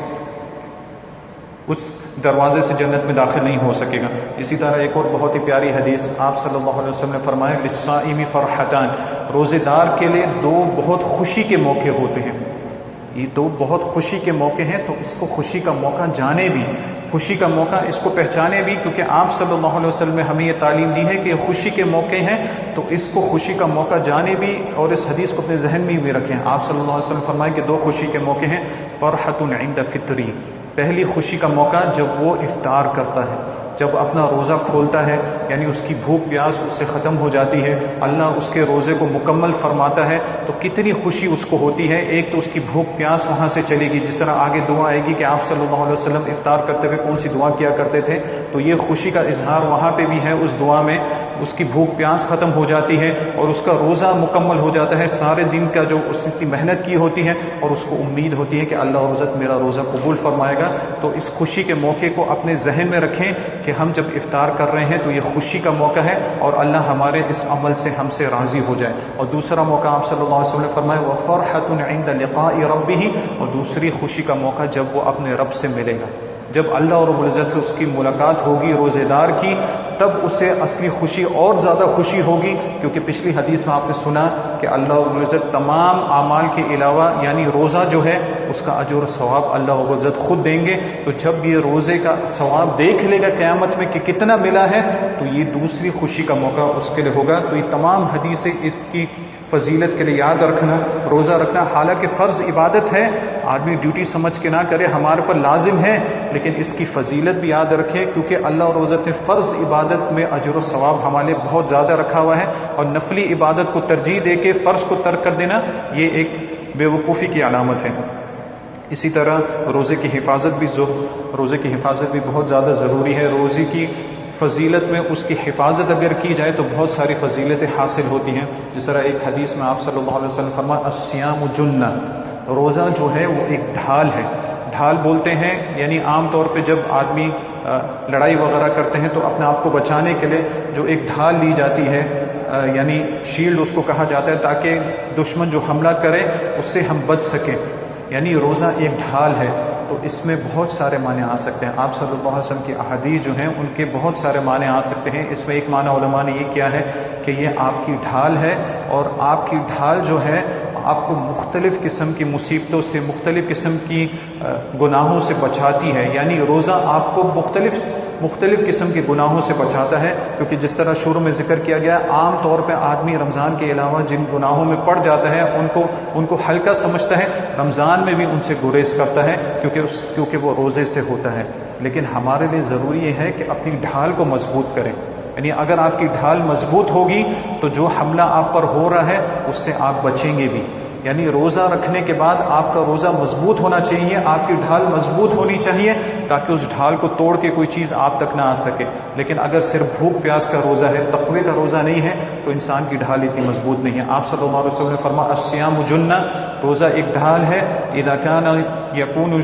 دروازے سے جنت میں داخل نہیں ہو سکے گا. اسی طرح ایک اور بہت ہی پیاری حدیث آپ صلی اللہ علیہ وسلم نے فرمایا للصائم فرحتان، روزے دار کے لیے دو بہت خوشی کے موقع ہوتے ہیں. یہ دو بہت خوشی کے موقع ہیں، تو اس کو خوشی کا موقع جانے بھی، خوشی کا موقع اس کو پہچانے بھی، کیونکہ آپ صلی اللہ علیہ وسلم نے ہمیں یہ تعلیم دی ہے کہ یہ خوشی کے موقع ہیں. تو اس کو خوشی کا موقع جانے بھی اور اس حدیث کو اپنے ذہن میں بھی رکھیں. آپ صلی اللہ علیہ وسلم فرمائے کہ دو خوشی کے موقع ہیں. فرحۃ عند فطری، پہلی خوشی کا موقع جب وہ افطار کرتا ہے، جب اپنا روزہ کھولتا ہے، یعنی اس کی بھوک پیاس اس سے ختم ہو جاتی ہے، اللہ اس کے روزے کو مکمل فرماتا ہے، تو کتنی خوشی اس کو ہوتی ہے. ایک تو اس کی بھوک پیاس وہاں سے چلے گی، جس طرح آگے دعا آئے گی کہ آپ صلی اللہ علیہ وسلم افطار کرتے ہوئے کون سی دعا کیا کرتے تھے، تو یہ خوشی کا اظہار وہاں پہ بھی ہے. اس دعا میں اس کی بھوک پیاس ختم ہو جاتی ہے اور اس کا روزہ مکمل ہو جاتا ہے. سارے دن کا جو اس نے محنت کی ہوتی ہے اور اس کو امید ہوتی ہے کہ اللہ اور عزت میرا روزہ قبول فرمائے گا. تو اس خوشی کے موقع کو اپنے ذہن میں رکھیں کہ ہم جب افطار کر رہے ہیں تو یہ خوشی کا موقع ہے اور اللہ ہمارے اس عمل سے ہم سے راضی ہو جائے. اور دوسرا موقع آپ صلی اللہ علیہ وسلم نے فرمایا وَفَرْحَةٌ عِنْدَ لِقَاءِ رَبِّهِ، اور دوسری خوشی کا موقع جب وہ اپنے رب سے ملے گا، جب اللہ رب العزت سے اس کی ملاقات ہوگی روزے دار کی، تب اسے اصلی خوشی اور زیادہ خوشی ہوگی. کیونکہ پچھلی حدیث میں آپ نے سنا کہ اللہ رب العزت تمام اعمال کے علاوہ یعنی روزہ جو ہے اس کا اجر و ثواب اللہ رب العزت خود دیں گے. تو جب یہ روزے کا ثواب دیکھ لے گا قیامت میں کہ کتنا ملا ہے، تو یہ دوسری خوشی کا موقع اس کے لیے ہوگا. تو یہ تمام حدیثیں اس کی فضیلت کے لیے یاد رکھنا، روزہ رکھنا حالانکہ فرض عبادت ہے، آدمی ڈیوٹی سمجھ کے نہ کرے، ہمارے پر لازم ہے، لیکن اس کی فضیلت بھی یاد رکھے کیونکہ اللہ اور عزت نے فرض عبادت میں اجر و ثواب ہمارے بہت زیادہ رکھا ہوا ہے. اور نفلی عبادت کو ترجیح دے کے فرض کو ترک کر دینا یہ ایک بے وقوفی کی علامت ہے. اسی طرح روزے کی حفاظت بھی بہت زیادہ ضروری ہے. روزے کی فضیلت میں اس کی حفاظت اگر کی جائے تو بہت ساری فضیلتیں حاصل ہوتی ہیں. جس طرح ایک حدیث میں آپ صلی اللہ علیہ وسلم فرمایا الصیام جنہ، روزہ جو ہے وہ ایک ڈھال ہے. ڈھال بولتے ہیں یعنی عام طور پہ جب آدمی لڑائی وغیرہ کرتے ہیں تو اپنے آپ کو بچانے کے لیے جو ایک ڈھال لی جاتی ہے، یعنی شیلڈ اس کو کہا جاتا ہے، تاکہ دشمن جو حملہ کرے اس سے ہم بچ سکیں. یعنی روزہ ایک ڈھال ہے. تو اس میں بہت سارے معنی آ سکتے ہیں. آپ صلی اللہ علیہ وسلم کی احادیث جو ہیں ان کے بہت سارے معنی آ سکتے ہیں. اس میں ایک معنی علماء نے یہ کیا ہے کہ یہ آپ کی ڈھال ہے، اور آپ کی ڈھال جو ہے آپ کو مختلف قسم کی مصیبتوں سے، مختلف قسم کی گناہوں سے بچاتی ہے. یعنی روزہ آپ کو مختلف قسم کے گناہوں سے بچاتا ہے. کیونکہ جس طرح شروع میں ذکر کیا گیا، عام طور پہ آدمی رمضان کے علاوہ جن گناہوں میں پڑ جاتا ہے ان کو ہلکا سمجھتا ہے، رمضان میں بھی ان سے گریز کرتا ہے کیونکہ وہ روزے سے ہوتا ہے. لیکن ہمارے لیے ضروری یہ ہے کہ اپنی ڈھال کو مضبوط کریں. یعنی اگر آپ کی ڈھال مضبوط ہوگی تو جو حملہ آپ پر ہو رہا ہے اس سے آپ بچیں گے بھی. یعنی روزہ رکھنے کے بعد آپ کا روزہ مضبوط ہونا چاہیے، آپ کی ڈھال مضبوط ہونی چاہیے تاکہ اس ڈھال کو توڑ کے کوئی چیز آپ تک نہ آ سکے. لیکن اگر صرف بھوک پیاس کا روزہ ہے، تقوی کا روزہ نہیں ہے، تو انسان کی ڈھال اتنی مضبوط نہیں ہے. آپ صلی اللہ علیہ وسلم نے فرمایا الصیام جنہ، روزہ ایک ڈھال ہے. اذا کان یکون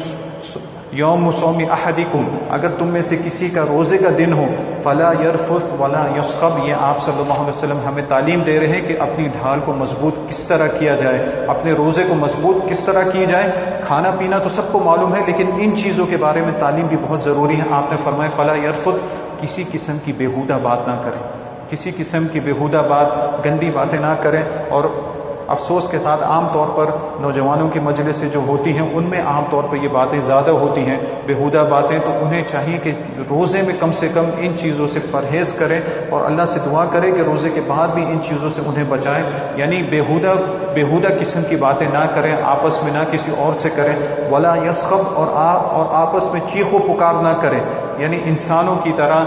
یوم صوم احدکم، اگر تم میں سے کسی کا روزے کا دن ہو، فلا یرفث ولا یصخب، یہ آپ صلی اللہ علیہ وسلم ہمیں تعلیم دے رہے ہیں کہ اپنی ڈھال کو مضبوط کس طرح کیا جائے، اپنے روزے کو مضبوط کس طرح کی جائے. کھانا پینا تو سب کو معلوم ہے، لیکن ان چیزوں کے بارے میں تعلیم بھی بہت ضروری ہے. آپ نے فرمایا فلا یرفث، کسی قسم کی بیہودہ بات نہ کریں، کسی قسم کی بیہودہ بات، گندی باتیں نہ کریں. اور افسوس کے ساتھ عام طور پر نوجوانوں کی مجلسیں جو ہوتی ہیں ان میں عام طور پر یہ باتیں زیادہ ہوتی ہیں، بیہودہ باتیں. تو انہیں چاہیے کہ روزے میں کم سے کم ان چیزوں سے پرہیز کریں اور اللہ سے دعا کریں کہ روزے کے بعد بھی ان چیزوں سے انہیں بچائیں. یعنی بیہودہ قسم کی باتیں نہ کریں، آپس میں نہ کسی اور سے کریں. ولا یسخب، اور آپس میں چیخ و پکار نہ کریں. یعنی انسانوں کی طرح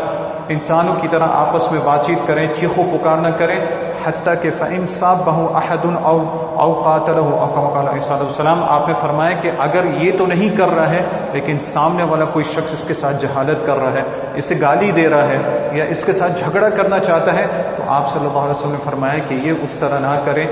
انسانوں کی طرح آپس میں بات چیت کریں، چیخو پکار نہ کریں، حتیٰ کہ فَإِن صَابَهُ أَحَدٌ أَوْ قَاتَلَهُ أَوْ كَمَا قَالَ عِيسیٰ علیہ السلام، آپ نے فرمایا کہ اگر یہ تو نہیں کر رہا ہے لیکن سامنے والا کوئی شخص اس کے ساتھ جہالت کر رہا ہے، اسے گالی دے رہا ہے یا اس کے ساتھ جھگڑا کرنا چاہتا ہے، تو آپ صلی اللہ علیہ وسلم نے فرمایا کہ یہ اس طرح نہ کرے،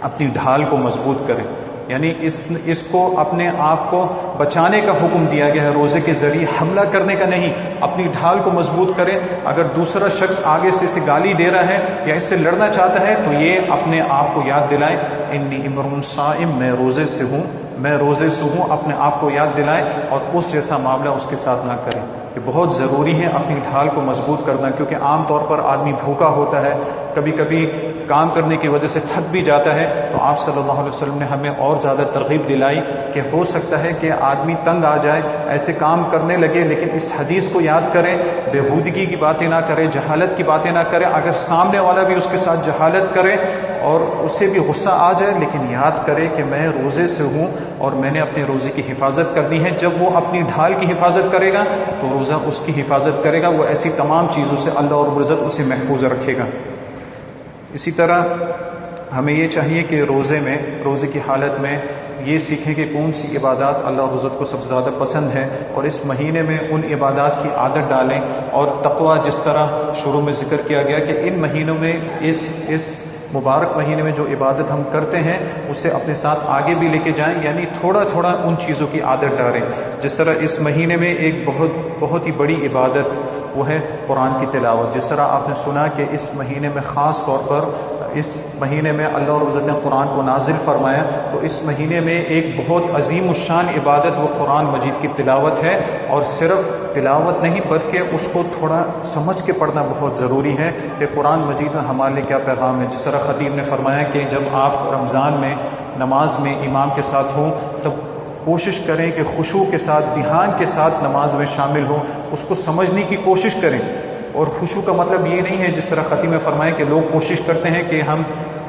اپنی ڈھال کو مضبوط کرے. یعنی اس کو اپنے آپ کو بچانے کا حکم دیا گیا ہے، روزے کے ذریعے حملہ کرنے کا نہیں. اپنی ڈھال کو مضبوط کرے. اگر دوسرا شخص آگے سے اسے گالی دے رہا ہے یا اس سے لڑنا چاہتا ہے تو یہ اپنے آپ کو یاد دلائے، انی امرؤ صائم، میں روزے سے ہوں، اپنے آپ کو یاد دلائے اور اس جیسا معاملہ اس کے ساتھ نہ کرے. یہ بہت ضروری ہے اپنی ڈھال کو مضبوط کرنا، کیونکہ عام طور پر آدمی بھوکا ہوتا ہے، کبھی کبھی کام کرنے کی وجہ سے تھک بھی جاتا ہے. تو آپ صلی اللہ علیہ وسلم نے ہمیں اور زیادہ ترغیب دلائی کہ ہو سکتا ہے کہ آدمی تنگ آ جائے، ایسے کام کرنے لگے، لیکن اس حدیث کو یاد کرے، بےہودگی کی باتیں نہ کرے، جہالت کی باتیں نہ کرے. اگر سامنے والا بھی اس کے ساتھ جہالت کرے اور اسے بھی غصہ آ جائے، لیکن یاد کرے کہ میں روزے سے ہوں اور میں نے اپنے روزے کی حفاظت کرنی ہے. جب وہ اپنی ڈھال کی حفاظت کرے گا تو روزہ اس کی حفاظت کرے گا، وہ ایسی تمام چیزوں سے اللہ رب العزت اسے محفوظ رکھے گا. اسی طرح ہمیں یہ چاہیے کہ روزے کی حالت میں یہ سیکھیں کہ کون سی عبادات اللہ رب العزت کو سب سے زیادہ پسند ہے، اور اس مہینے میں ان عبادات کی عادت ڈالیں. اور تقویٰ جس طرح شروع میں ذکر کیا گیا کہ ان مہینوں میں اس مبارک مہینے میں جو عبادت ہم کرتے ہیں اسے اپنے ساتھ آگے بھی لے کے جائیں، یعنی تھوڑا تھوڑا ان چیزوں کی عادت ڈالیں. جس طرح اس مہینے میں ایک بہت ہی بڑی عبادت وہ ہے قرآن کی تلاوت. جس طرح آپ نے سنا کہ اس مہینے میں خاص طور پر اس مہینے میں اللہ رب العزت نے قرآن کو نازل فرمایا، تو اس مہینے میں ایک بہت عظیم الشان عبادت وہ قرآن مجید کی تلاوت ہے. اور صرف تلاوت نہیں بلکہ اس کو تھوڑا سمجھ کے پڑھنا بہت ضروری ہے کہ قرآن مجید میں ہمارے لیے کیا پیغام ہے. جس طرح خطیب نے فرمایا کہ جب آپ رمضان میں نماز میں امام کے ساتھ ہوں تب کوشش کریں کہ خشوع کے ساتھ، دھیان کے ساتھ نماز میں شامل ہوں، اس کو سمجھنے کی کوشش کریں. اور خشوع کا مطلب یہ نہیں ہے جس طرح خطیب نے فرمایا کہ لوگ کوشش کرتے ہیں کہ ہم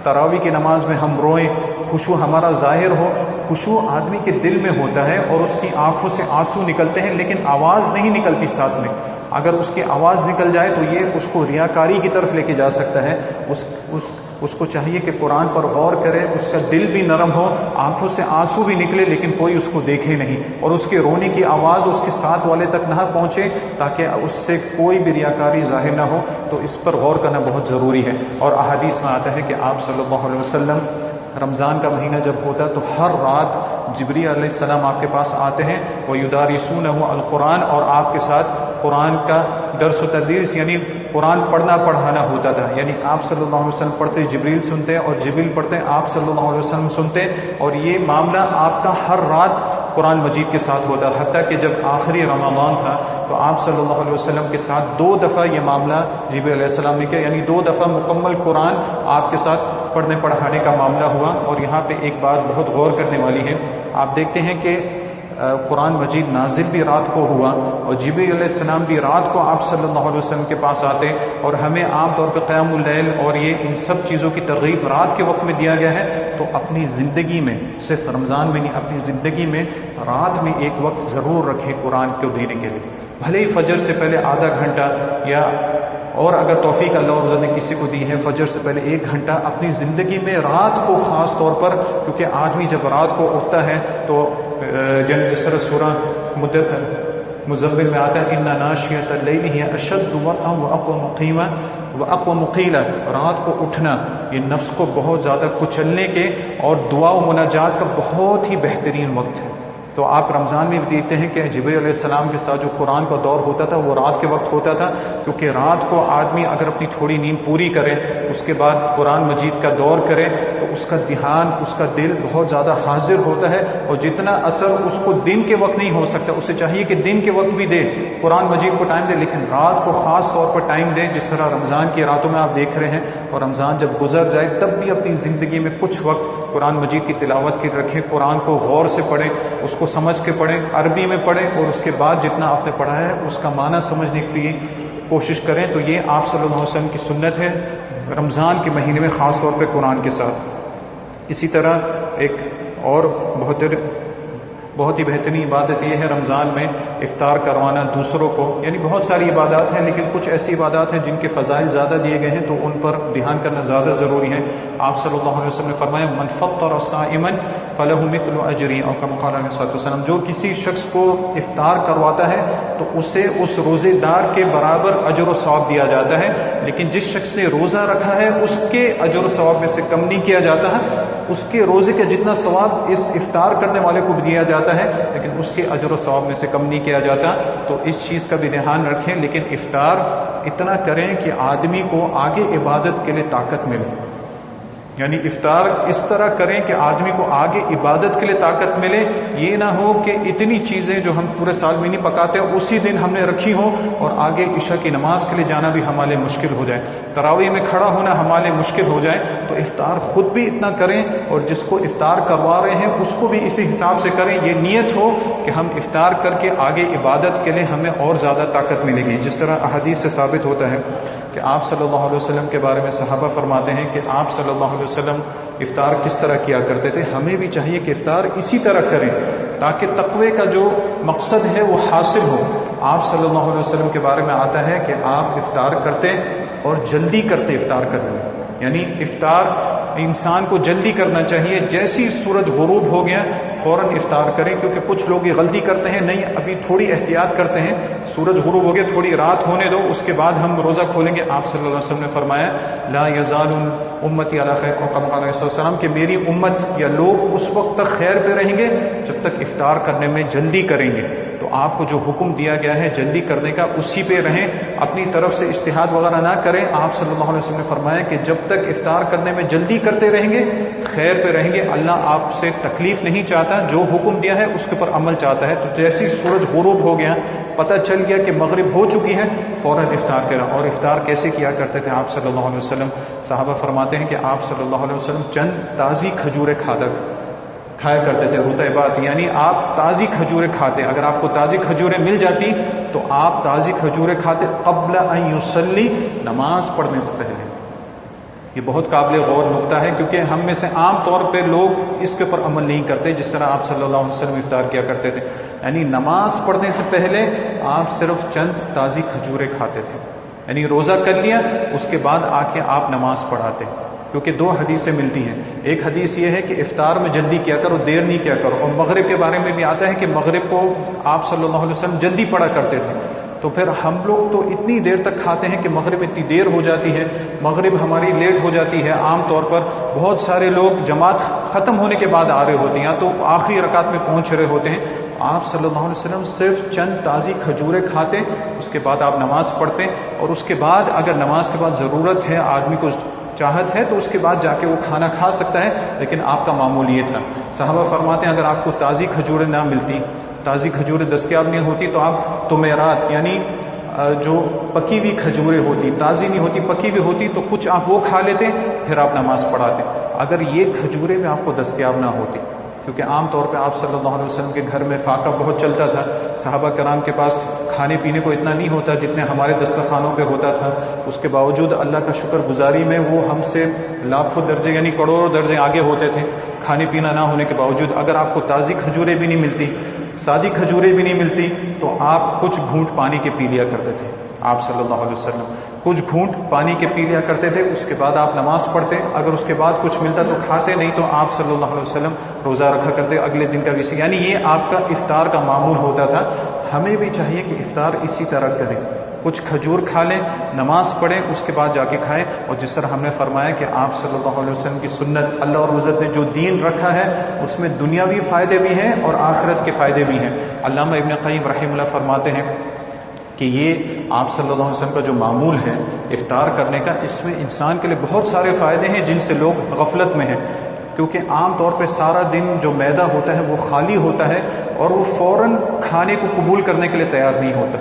تراویح کی نماز میں ہم روئیں، خشوع ہمارا ظاہر ہو. خشوع آدمی کے دل میں ہوتا ہے اور اس کی آنکھوں سے آنسو نکلتے ہیں، لیکن آواز نہیں نکلتی ساتھ میں. اگر اس کی آواز نکل جائے تو یہ اس کو ریاکاری کی طرف لے کے جا سکتا ہے. اس کو چاہیے کہ قرآن پر غور کرے، اس کا دل بھی نرم ہو، آنکھوں سے آنسو بھی نکلے لیکن کوئی اس کو دیکھے نہیں، اور اس کے رونے کی آواز اس کے ساتھ والے تک نہ پہنچے تاکہ اس سے کوئی بھی ریاکاری ظاہر نہ ہو. تو اس پر غور کرنا بہت ضروری ہے. اور احادیث میں آتا ہے کہ آپ صلی اللہ علیہ وسلم رمضان کا مہینہ جب ہوتا ہے تو ہر رات جبریل علیہ السلام آپ کے پاس آتے ہیں، وَيُدَارِسُونَهُ القرآن، اور آپ کے ساتھ قرآن کا درس و تدریس یعنی قرآن پڑھانا ہوتا تھا. یعنی آپ صلی اللہ علیہ وسلم پڑھتے جبریل سنتے اور جبریل پڑھتے آپ صلی اللہ علیہ وسلم سنتے، اور یہ معاملہ آپ کا ہر رات قرآن مجید کے ساتھ ہوتا. حتیٰ کہ جب آخری رمضان تھا تو آپ صلی اللہ علیہ وسلم کے ساتھ 2 دفعہ یہ معاملہ جبریل علیہ السلام نے کیا، یعنی 2 دفعہ مکمل قرآن آپ کے ساتھ پڑھانے کا معاملہ ہوا. اور یہاں پہ ایک بات بہت غور کرنے والی ہے. آپ دیکھتے ہیں کہ قرآن مجید نازل بھی رات کو ہوا اور جبریل علیہ السلام بھی رات کو آپ صلی اللہ علیہ وسلم کے پاس آتے، اور ہمیں عام طور پہ قیام اللیل اور یہ ان سب چیزوں کی ترغیب رات کے وقت میں دیا گیا ہے. تو اپنی زندگی میں، صرف رمضان میں نہیں، اپنی زندگی میں رات میں ایک وقت ضرور رکھیں قرآن کو دینے کے لیے. بھلے ہی فجر سے پہلے آدھا گھنٹہ، یا اور اگر توفیق اللہ عز نے کسی کو دی ہے فجر سے پہلے 1 گھنٹہ اپنی زندگی میں رات کو خاص طور پر، کیونکہ آدمی جب رات کو اٹھتا ہے تو جس طرح سورہ مزمل میں آتا ہے اِنَّ نَاشِيَةَ اللَّيْلِ هِيَ أَشَدُّ وَطْئًا وَأَقْوَمُ قِيلًا. رات کو اٹھنا یہ نفس کو بہت زیادہ کچلنے کے اور دعا و مناجات کا بہت ہی بہترین وقت ہے. تو آپ رمضان میں بھی دیکھتے ہیں کہ جبریل علیہ السلام کے ساتھ جو قرآن کا دور ہوتا تھا وہ رات کے وقت ہوتا تھا، کیونکہ رات کو آدمی اگر اپنی تھوڑی نیند پوری کرے اس کے بعد قرآن مجید کا دور کرے تو اس کا دھیان، اس کا دل بہت زیادہ حاضر ہوتا ہے، اور جتنا اثر اس کو دن کے وقت نہیں ہو سکتا، اسے چاہیے کہ دن کے وقت بھی دے، قرآن مجید کو ٹائم دے، لیکن رات کو خاص طور پر ٹائم دے. جس طرح رمضان کی راتوں میں آپ دیکھ رہے ہیں، اور رمضان جب گزر جائے تب بھی اپنی زندگی میں کچھ وقت قرآن مجید کی تلاوت کی رکھیں، قرآن کو غور سے پڑھیں، اس کو سمجھ کے پڑھیں، عربی میں پڑھیں، اور اس کے بعد جتنا آپ نے پڑھا ہے اس کا معنی سمجھنے کے لیے کوشش کریں. تو یہ آپ صلی اللہ علیہ وسلم کی سنت ہے رمضان کے مہینے میں خاص طور پہ قرآن کے ساتھ. اسی طرح ایک اور بہت بہت ہی بہترین عبادت یہ ہے رمضان میں افطار کروانا دوسروں کو. یعنی بہت ساری عبادات ہیں لیکن کچھ ایسی عبادات ہیں جن کے فضائل زیادہ دیے گئے ہیں تو ان پر دھیان کرنا زیادہ ضروری ہے. آپ صلی اللہ علیہ وسلم نے فرمایا من فطر صائما فلہ مثل اجری او کما قال علیہ الصلوۃ والسلام. جو کسی شخص کو افطار کرواتا ہے تو اسے اس روزے دار کے برابر اجر و ثواب دیا جاتا ہے، لیکن جس شخص نے روزہ رکھا ہے اس کے اجر و ثواب میں سے کم نہیں کیا جاتا ہے. اس کے روزے کا جتنا ثواب اس افطار کرنے والے کو بھی دیا جاتا ہے لیکن اس کے اجر و ثواب میں سے کم نہیں کیا جاتا. تو اس چیز کا بھی دھیان رکھیں. لیکن افطار اتنا کریں کہ آدمی کو آگے عبادت کے لیے طاقت ملے. یعنی افطار اس طرح کریں کہ آدمی کو آگے عبادت کے لیے طاقت ملے. یہ نہ ہو کہ اتنی چیزیں جو ہم پورے سال میں نہیں پکاتے اسی دن ہم نے رکھی ہوں اور آگے عشاء کی نماز کے لیے جانا بھی ہمارے مشکل ہو جائے، تراویح میں کھڑا ہونا ہمارے مشکل ہو جائے. تو افطار خود بھی اتنا کریں اور جس کو افطار کروا رہے ہیں اس کو بھی اسی حساب سے کریں. یہ نیت ہو کہ ہم افطار کر کے آگے عبادت کے لیے ہمیں اور زیادہ طاقت ملے گی. جس طرح احادیث سے ثابت ہوتا ہے کہ آپ صلی اللہ علیہ وسلم کے بارے میں صحابہ فرماتے ہیں کہ آپ صلی اللہ علیہ وسلم افطار کس طرح کیا کرتے تھے. ہمیں بھی چاہیے کہ افطار اسی طرح کریں تاکہ تقوی کا جو مقصد ہے وہ حاصل ہو. آپ صلی اللہ علیہ وسلم کے بارے میں آتا ہے کہ آپ افطار کرتے اور جلدی کرتے افطار کرنے میں. یعنی افطار انسان کو جلدی کرنا چاہیے. جیسی سورج غروب ہو گیا فوراً افطار کریں، کیونکہ کچھ لوگ یہ غلطی کرتے ہیں نہیں ابھی تھوڑی احتیاط کرتے ہیں، سورج غروب ہو گیا تھوڑی رات ہونے دو اس کے بعد ہم روزہ کھولیں گے. آپ صلی اللہ علیہ وسلم نے فرمایا لا یزال امتی علی خیر او کما قال علیہ السلام کہ میری امت یا لوگ اس وقت تک خیر پہ رہیں گے جب تک افطار کرنے میں جلدی کریں گے. تو آپ کو جو حکم دیا گیا ہے جلدی کرنے کا اسی پہ رہیں، اپنی طرف سے اجتہاد وغیرہ نہ کریں. آپ صلی اللہ علیہ وسلم نے فرمایا کہ جب تک افطار کرنے میں جلدی کرتے رہیں گے خیر پہ رہیں گے. اللہ آپ سے تکلیف نہیں چاہتا، جو حکم دیا ہے اس کے اوپر عمل چاہتا ہے. تو جیسے ہی سورج غروب ہو گیا پتہ چل گیا کہ مغرب ہو چکی ہے فوراً افطار کرا. اور افطار کیسے کیا کرتے تھے آپ صلی اللہ علیہ وسلم؟ صحابہ فرماتے ہیں کہ آپ صلی اللہ علیہ وسلم چند تازی کھجوریں کھایا کرتے تھے. رطیبات یعنی آپ تازی کھجوریں کھاتے. اگر آپ کو تازی کھجوریں مل جاتی تو آپ تازی کھجوریں کھاتے قبل ان یصلی نماز پڑھنے سے پہلے. یہ بہت قابل غور نقطہ ہے کیونکہ ہم میں سے عام طور پہ لوگ اس کے اوپر عمل نہیں کرتے جس طرح آپ صلی اللہ علیہ وسلم افطار کیا کرتے تھے. یعنی نماز پڑھنے سے پہلے آپ صرف چند تازی کھجوریں کھاتے تھے. یعنی روزہ کر لیا اس کے بعد آ کے آپ نماز پڑھاتے. کیونکہ دو حدیثیں ملتی ہیں. ایک حدیث یہ ہے کہ افطار میں جلدی کیا کرو، دیر نہیں کیا کرو. اور مغرب کے بارے میں بھی آتا ہے کہ مغرب کو آپ صلی اللہ علیہ وسلم جلدی پڑھا کرتے تھے. تو پھر ہم لوگ تو اتنی دیر تک کھاتے ہیں کہ مغرب اتنی دیر ہو جاتی ہے، مغرب ہماری لیٹ ہو جاتی ہے. عام طور پر بہت سارے لوگ جماعت ختم ہونے کے بعد آ رہے ہوتے ہیں یا تو آخری رکعت میں پہنچ رہے ہوتے ہیں. آپ صلی اللہ علیہ وسلم صرف چند تازی کھجوریں کھاتے، اس کے بعد آپ نماز پڑھتے اور اس کے بعد اگر نماز کے بعد ضرورت ہے آدمی کو چاہت ہے تو اس کے بعد جا کے وہ کھانا کھا سکتا ہے. لیکن آپ کا معمول یہ تھا. صحابہ فرماتے ہیں اگر آپ کو تازی کھجوریں نہ ملتی، تازی کھجوریں دستیاب نہیں ہوتی تو آپ تمیرات یعنی جو پکی ہوئی کھجوریں ہوتی، تازی نہیں ہوتی پکی ہوئی ہوتی تو کچھ آپ وہ کھا لیتے پھر آپ نماز پڑھاتے. اگر یہ کھجوریں بھی آپ کو دستیاب نہ ہوتی، کیونکہ عام طور پہ آپ صلی اللہ علیہ وسلم کے گھر میں فاقہ بہت چلتا تھا، صحابہ کرام کے پاس کھانے پینے کو اتنا نہیں ہوتا جتنے ہمارے دسترخوانوں پہ ہوتا تھا. اس کے باوجود اللہ کا شکر گزاری میں وہ ہم سے لاکھوں درجے یعنی کروڑوں درجے آگے ہوتے تھے کھانے پینا نہ ہونے کے باوجود. اگر آپ کو تازی کھجوریں بھی نہیں ملتی، سادی کھجوریں بھی نہیں ملتی تو آپ کچھ گھونٹ پانی کے پی لیا کرتے تھے. آپ صلی اللہ علیہ وسلم کچھ گھونٹ پانی کے پی لیا کرتے تھے. اس کے بعد آپ نماز پڑھتے. اگر اس کے بعد کچھ ملتا تو کھاتے، نہیں تو آپ صلی اللہ علیہ وسلم روزہ رکھا کرتے اگلے دن کا بھی. یعنی یہ آپ کا افطار کا معمول ہوتا تھا. ہمیں بھی چاہیے کہ افطار اسی طرح کریں. کچھ کھجور کھا لیں، نماز پڑھیں، اس کے بعد جا کے کھائیں. اور جس طرح ہم نے فرمایا کہ آپ صلی اللہ علیہ وسلم کی سنت، اللہ اور عزت نے جو دین رکھا ہے اس میں دنیاوی فائدے بھی ہیں اور آخرت کے فائدے بھی ہیں. علامہ ابن قیم رحمہ اللہ فرماتے ہیں کہ یہ آپ صلی اللہ علیہ وسلم کا جو معمول ہے افطار کرنے کا، اس میں انسان کے لیے بہت سارے فائدے ہیں جن سے لوگ غفلت میں ہیں. کیونکہ عام طور پہ سارا دن جو معدہ ہوتا ہے وہ خالی ہوتا ہے اور وہ فوراً کھانے کو قبول کرنے کے لیے تیار نہیں ہوتا.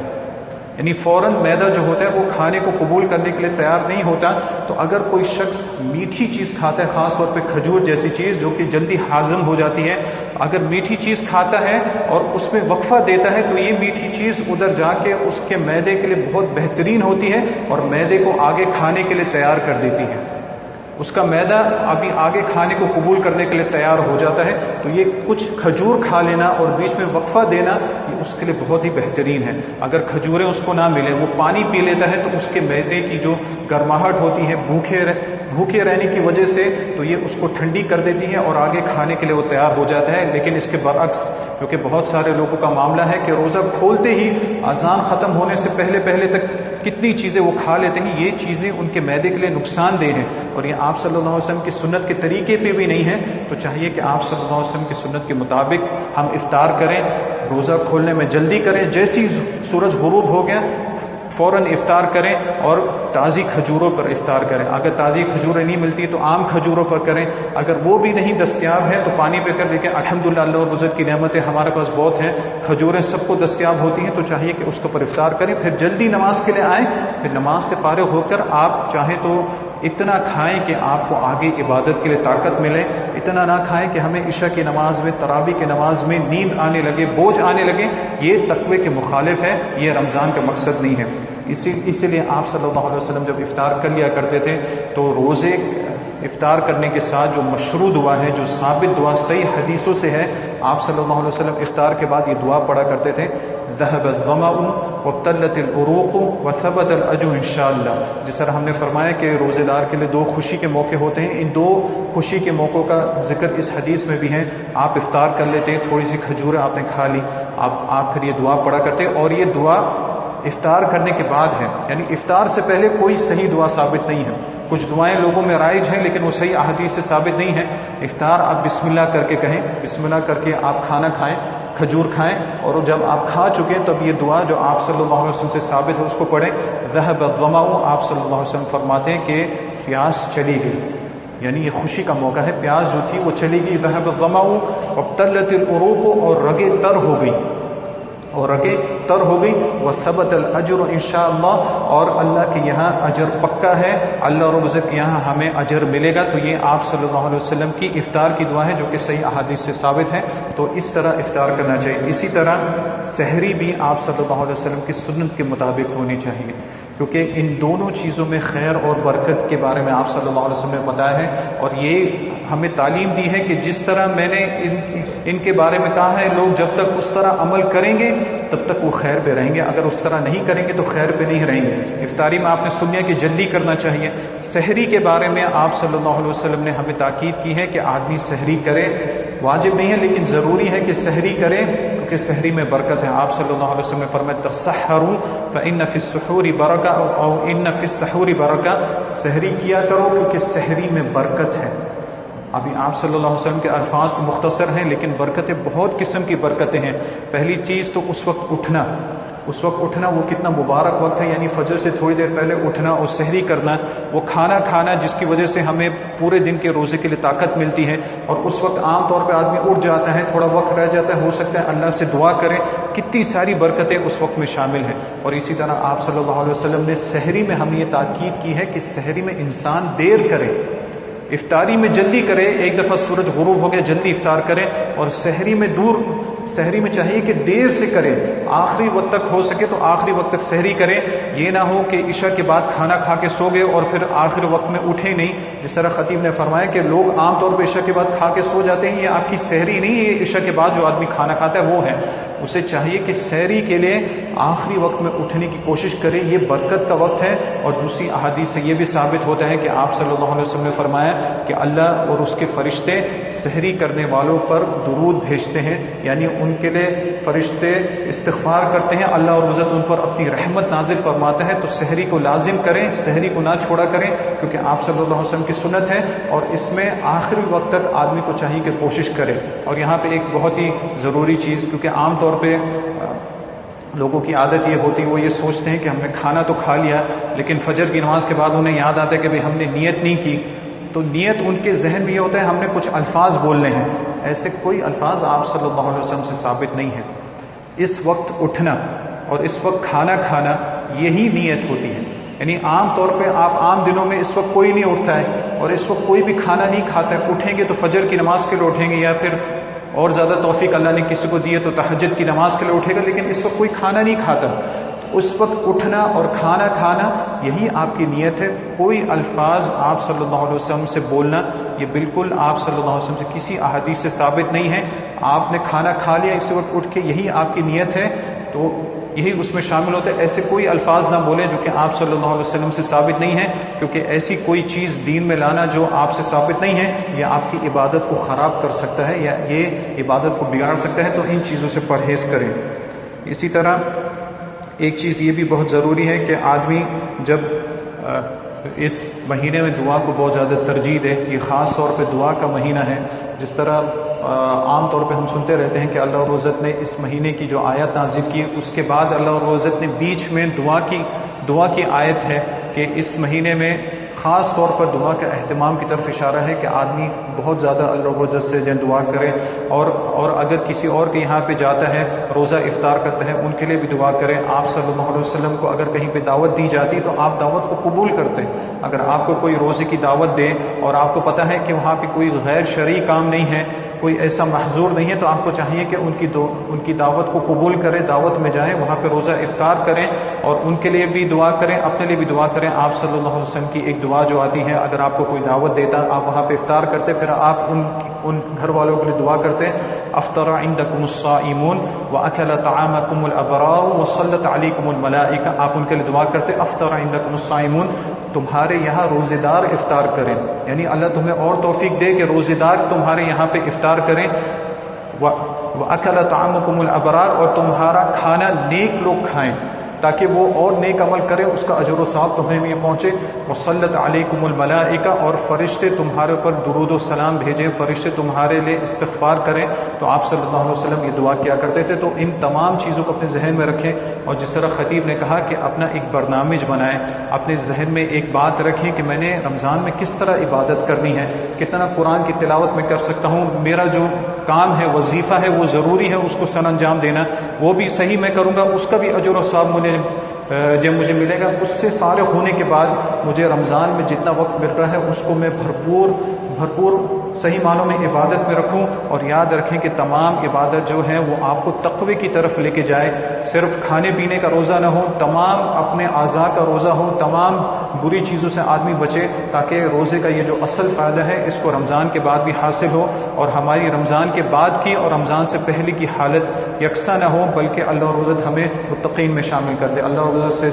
یعنی فوراً معدہ جو ہوتا ہے وہ کھانے کو قبول کرنے کے لیے تیار نہیں ہوتا. تو اگر کوئی شخص میٹھی چیز کھاتا ہے، خاص طور پہ کھجور جیسی چیز جو کہ جلدی ہاضم ہو جاتی ہے، اگر میٹھی چیز کھاتا ہے اور اس میں وقفہ دیتا ہے تو یہ میٹھی چیز ادھر جا کے اس کے معدے کے لیے بہت بہترین ہوتی ہے اور معدے کو آگے کھانے کے لیے تیار کر دیتی ہے. اس کا معدہ ابھی آگے کھانے کو قبول کرنے کے لیے تیار ہو جاتا ہے، تو یہ کچھ کھجور کھا لینا اور بیچ میں وقفہ دینا یہ اس کے لیے بہت ہی بہترین ہے۔ اگر کھجوریں اس کو نہ ملے، وہ پانی پی لیتا ہے تو اس کے معدے کی جو گرماہٹ ہوتی ہے بھوکے رہنے کی وجہ سے، تو یہ اس کو ٹھنڈی کر دیتی ہے اور آگے کھانے کے لیے وہ تیار ہو جاتا ہے۔ لیکن اس کے برعکس، کیونکہ بہت سارے لوگوں کا معاملہ ہے کہ روزہ کھولتے ہی اذان ختم ہونے سے پہلے تک کتنی چیزیں وہ کھا لیتے ہیں، یہ چیزیں ان کے معدے کے لیے نقصان دہ ہیں، اور یہ آپ صلی اللہ علیہ وسلم کی سنت کے طریقے پہ بھی نہیں ہے۔ تو چاہیے کہ آپ صلی اللہ علیہ وسلم کی سنت کے مطابق ہم افطار کریں، روزہ کھولنے میں جلدی کریں، جیسی سورج غروب ہو گیا فوراً افطار کریں اور تازی کھجوروں پر افطار کریں۔ اگر تازی کھجوریں نہیں ملتی تو عام کھجوروں پر کریں، اگر وہ بھی نہیں دستیاب ہے تو پانی پہ کر لیکن الحمدللہ اللہ رب العزت کی نعمتیں ہمارے پاس بہت ہیں، کھجوریں سب کو دستیاب ہوتی ہیں، تو چاہیے کہ اس کے اوپر افطار کریں، پھر جلدی نماز کے لیے آئیں، پھر نماز سے فارغ ہو کر آپ چاہیں تو اتنا کھائیں کہ آپ کو آگے عبادت کے لیے طاقت ملے، اتنا نہ کھائیں کہ ہمیں عشاء کی نماز میں، تراویح کی نماز میں نیند آنے لگے، بوجھ آنے لگے، یہ تقوی کے مخالف ہے، یہ رمضان کا مقصد نہیں ہے۔ اسی لیے آپ صلی اللہ علیہ وسلم جب افطار کر لیا کرتے تھے تو روزے افطار کرنے کے ساتھ جو مشروع دعا ہے، جو ثابت دعا صحیح حدیثوں سے ہے، آپ صلی اللہ علیہ وسلم افطار کے بعد یہ دعا پڑھا کرتے تھے، ذهب الظمأ وابتلت العروق وثبت الاجر انشاءاللہ۔ جس طرح ہم نے فرمایا کہ روزے دار کے لیے دو خوشی کے موقع ہوتے ہیں، ان دو خوشی کے موقعوں کا ذکر اس حدیث میں بھی ہے۔ آپ افطار کر لیتے ہیں، تھوڑی سی کھجوریں آپ نے کھا لی، آپ پھر یہ دعا پڑھا کرتے، اور یہ دعا افطار کرنے کے بعد ہے، یعنی افطار سے پہلے کوئی صحیح دعا ثابت نہیں ہے۔ کچھ دعائیں لوگوں میں رائج ہیں لیکن وہ صحیح احادیث سے ثابت نہیں ہے۔ افطار آپ بسم اللہ کر کے کہیں، بسم اللہ کر کے آپ کھانا کھائیں، کھجور کھائیں، اور جب آپ کھا چکے تب یہ دعا جو آپ صلی اللہ علیہ وسلم سے ثابت ہے اس کو پڑھیں۔ ذهب الظمأ، آپ صلی اللہ علیہ وسلم فرماتے ہیں کہ پیاس چلی گئی، یعنی یہ خوشی کا موقع ہے، پیاس جو تھی وہ چلی گئی۔ ذهب الظمأ وابتلت العروق، اور رگیں تر ہو گئی، اور رگیں تر ہو گئی، وثبت الاجر انشاءاللہ، اور اللہ کے یہاں اجر پکا ہے، اللہ رب العزت کے یہاں ہمیں اجر ملے گا۔ تو یہ آپ صلی اللہ علیہ وسلم کی افطار کی دعا ہے جو کہ صحیح احادیث سے ثابت ہے، تو اس طرح افطار کرنا چاہیے۔ اسی طرح سحری بھی آپ صلی اللہ علیہ وسلم کی سنت کے مطابق ہونی چاہیے، کیونکہ ان دونوں چیزوں میں خیر اور برکت کے بارے میں آپ صلی اللہ علیہ وسلم نے بتایا ہے، اور یہ ہمیں تعلیم دی ہے کہ جس طرح میں نے ان کے بارے میں کہا ہے، لوگ جب تک اس طرح عمل کریں گے تب تک وہ خیر پہ رہیں گے، اگر اس طرح نہیں کریں گے تو خیر پہ نہیں رہیں گے۔ افطاری میں آپ نے سنیا کہ جلدی کرنا چاہیے۔ سحری کے بارے میں آپ صلی اللہ علیہ وسلم نے ہمیں تاکید کی ہے کہ آدمی سحری کرے، واجب نہیں ہے لیکن ضروری ہے کہ سحری کرے، کیونکہ سحری میں برکت ہے۔ آپ صلی اللہ علیہ وسلم نے فرمایا تسحروا فإن في السحور برکہ او ان في السحور برکہ، سحری کیا کرو کیونکہ سحری میں برکت ہے۔ ابھی آپ صلی اللہ علیہ وسلم کے الفاظ مختصر ہیں لیکن برکتیں بہت قسم کی برکتیں ہیں۔ پہلی چیز تو اس وقت اٹھنا وہ کتنا مبارک وقت ہے، یعنی فجر سے تھوڑی دیر پہلے اٹھنا اور سحری کرنا، وہ کھانا کھانا جس کی وجہ سے ہمیں پورے دن کے روزے کے لیے طاقت ملتی ہے، اور اس وقت عام طور پہ آدمی اٹھ جاتا ہے، تھوڑا وقت رہ جاتا ہے، ہو سکتا ہے اللہ سے دعا کریں، کتنی ساری برکتیں اس وقت میں شامل ہیں۔ اور اسی طرح آپ صلی اللہ علیہ وسلم نے سحری میں ہمیں یہ تاکید کی ہے کہ سحری میں انسان دیر کرے، افطاری میں جلدی کرے، ایک دفعہ سورج غروب ہو گیا جلدی افطار کرے، اور سحری میں چاہیے کہ دیر سے کرے، آخری وقت تک ہو سکے تو آخری وقت تک سحری کرے، یہ نہ ہو کہ عشاء کے بعد کھانا کھا کے سو گئے اور پھر آخر وقت میں اٹھے نہیں۔ جس طرح خطیب نے فرمایا کہ لوگ عام طور پہ عشاء کے بعد کھا کے سو جاتے ہیں، یہ آپ کی سحری نہیں ہے، یہ عشاء کے بعد جو آدمی کھانا کھاتا ہے وہ ہے۔ اسے چاہیے کہ سحری کے لیے آخری وقت میں اٹھنے کی کوشش کرے، یہ برکت کا وقت ہے۔ اور دوسری احادیث سے یہ بھی ثابت ہوتا ہے کہ آپ صلی اللہ علیہ وسلم نے فرمایا کہ اللہ اور اس کے فرشتے سحری کرنے والوں پر درود بھیجتے ہیں، یعنی ان کے لیے فرشتے استغفار کرتے ہیں، اللہ اور عزت ان پر اپنی رحمت نازل فرماتا ہے۔ تو سحری کو لازم کریں، سحری کو نہ چھوڑا کریں، کیونکہ آپ صلی اللہ علیہ وسلم کی سنت ہے، اور اس میں آخری وقت تک آدمی کو چاہیے کہ کوشش کرے۔ اور یہاں پہ ایک بہت ہی ضروری چیز، کیونکہ عام طور پہ لوگوں کی عادت یہ ہوتی ہے، وہ یہ سوچتے ہیں کہ ہم نے کھانا تو کھا لیا لیکن فجر کی نماز کے بعد انہیں یاد آتا ہے کہ ہم نے نیت نہیں کی، تو نیت ان کے ذہن میں یہ ہوتا ہے ہم نے کچھ الفاظ بولنے ہیں، ایسے کوئی الفاظ آپ صلی اللہ علیہ وسلم سے ثابت نہیں ہے۔ اس وقت اٹھنا اور اس وقت کھانا کھانا یہی نیت ہوتی ہے، یعنی عام طور پہ آپ عام دنوں میں اس وقت کوئی نہیں اٹھتا ہے اور اس وقت کوئی بھی کھانا نہیں کھاتا ہے، اٹھیں گے تو فجر کی نماز کے لیے اٹھیں گے یا پھر اور زیادہ توفیق اللہ نے کسی کو دی ہے تو تہجد کی نماز کے لیے اٹھے گا، لیکن اس وقت کوئی کھانا نہیں کھاتا، اس وقت اٹھنا اور کھانا کھانا یہی آپ کی نیت ہے۔ کوئی الفاظ آپ صلی اللہ علیہ وسلم سے بولنا یہ بالکل آپ صلی اللہ علیہ وسلم سے کسی احادیث سے ثابت نہیں ہے۔ آپ نے کھانا کھا لیا اس وقت اٹھ کے، یہی آپ کی نیت ہے تو یہی اس میں شامل ہوتا ہے۔ ایسے کوئی الفاظ نہ بولیں جو کہ آپ صلی اللہ علیہ وسلم سے ثابت نہیں ہے، کیونکہ ایسی کوئی چیز دین میں لانا جو آپ سے ثابت نہیں ہے یہ آپ کی عبادت کو خراب کر سکتا ہے یا یہ عبادت کو بگاڑ سکتا ہے، تو ان چیزوں سے پرہیز کریں۔ اسی طرح ایک چیز یہ بھی بہت ضروری ہے کہ آدمی جب اس مہینے میں دعا کو بہت زیادہ ترجیح دے، یہ خاص طور پہ دعا کا مہینہ ہے۔ جس طرح عام طور پہ ہم سنتے رہتے ہیں کہ اللہ رب العزت نے اس مہینے کی جو آیت نازل کی، اس کے بعد اللہ رب العزت نے بیچ میں دعا کی آیت ہے کہ اس مہینے میں خاص طور پر دعا کا اہتمام کی طرف اشارہ ہے کہ آدمی بہت زیادہ اللہ رب العزت سے دعا کرے، اور اگر کسی اور کے یہاں پہ جاتا ہے روزہ افطار کرتا ہے ان کے لیے بھی دعا کرے۔ آپ صلی اللہ علیہ وسلم کو اگر کہیں پہ دعوت دی جاتی تو آپ دعوت کو قبول کرتے ہیں۔ اگر آپ کو کوئی روزے کی دعوت دے اور آپ کو پتہ ہے کہ وہاں پہ کوئی غیر شرعی کام نہیں ہے، کوئی ایسا محظور نہیں ہے، تو آپ کو چاہیے کہ ان کی دعوت کو قبول کریں، دعوت میں جائیں، وہاں پہ روزہ افطار کریں اور ان کے لیے بھی دعا کریں، اپنے لیے بھی دعا کریں۔ آپ صلی اللہ علیہ وسلم کی ایک دعا جو آتی ہے، اگر آپ کو کوئی دعوت دیتا، آپ وہاں پہ افطار کرتے، پھر آپ ان گھر والوں کے لیے دعا کرتے، افطر عندکم الصائمون واکل طعامکم الابرار وصلت علیکم الملائکہ، آپ ان کے لیے دعا کرتے افطر عندکم الصائمون، تمہارے یہاں روزے دار افطار کریں، یعنی اللہ تمہیں اور توفیق دے کہ روزے دار تمہارے یہاں پہ افطار کریں۔ وَأَكَلَ طَعَامُكُمُ الْأَبْرَارُ، اور تمہارا کھانا نیک لوگ کھائیں تاکہ وہ اور نیک عمل کریں، اس کا اجر و ثواب تمہیں بھی پہنچے۔ وَصَلَّتْ عَلَيْكُمُ الْمَلَائِكَةُ، اور فرشتے تمہارے اوپر درود و سلام بھیجیں، فرشتے تمہارے لیے استغفار کریں۔ تو آپ صلی اللہ علیہ وسلم یہ دعا کیا کرتے تھے۔ تو ان تمام چیزوں کو اپنے ذہن میں رکھیں، اور جس طرح خطیب نے کہا کہ اپنا ایک برنامج بنائیں، اپنے ذہن میں ایک بات رکھیں کہ میں نے رمضان میں کس طرح عبادت کرنی ہے، کتنا قرآن کی تلاوت میں کر سکتا ہوں، میرا جو کام ہے وظیفہ ہے وہ ضروری ہے اس کو سر انجام دینا، وہ بھی صحیح میں کروں گا، اس کا بھی اجر و ثواب جب مجھے ملے گا۔ اس سے فارغ ہونے کے بعد مجھے رمضان میں جتنا وقت مل رہا ہے اس کو میں بھرپور صحیح معنوں میں عبادت میں رکھوں، اور یاد رکھیں کہ تمام عبادت جو ہے وہ آپ کو تقوی کی طرف لے کے جائے۔ صرف کھانے پینے کا روزہ نہ ہو، تمام اپنے اعضاء کا روزہ ہو، تمام بری چیزوں سے آدمی بچے، تاکہ روزے کا یہ جو اصل فائدہ ہے اس کو رمضان کے بعد بھی حاصل ہو، اور ہماری رمضان کے بعد کی اور رمضان سے پہلے کی حالت یکساں نہ ہو، بلکہ اللہ رب العزت ہمیں متقین میں شامل کر دے۔ اللہ رب العزت سے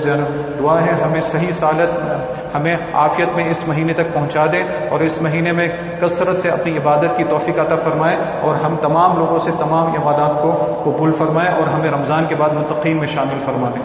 دعا ہے ہمیں صحیح سالت، ہمیں عافیت میں اس مہینے تک پہنچا دے، اور اس مہینے میں کثرت سے اپنی عبادت کی توفیق عطا فرمائے، اور ہم تمام لوگوں سے تمام عبادات کو قبول فرمائے، اور ہمیں رمضان کے بعد متقین میں شامل فرما دے۔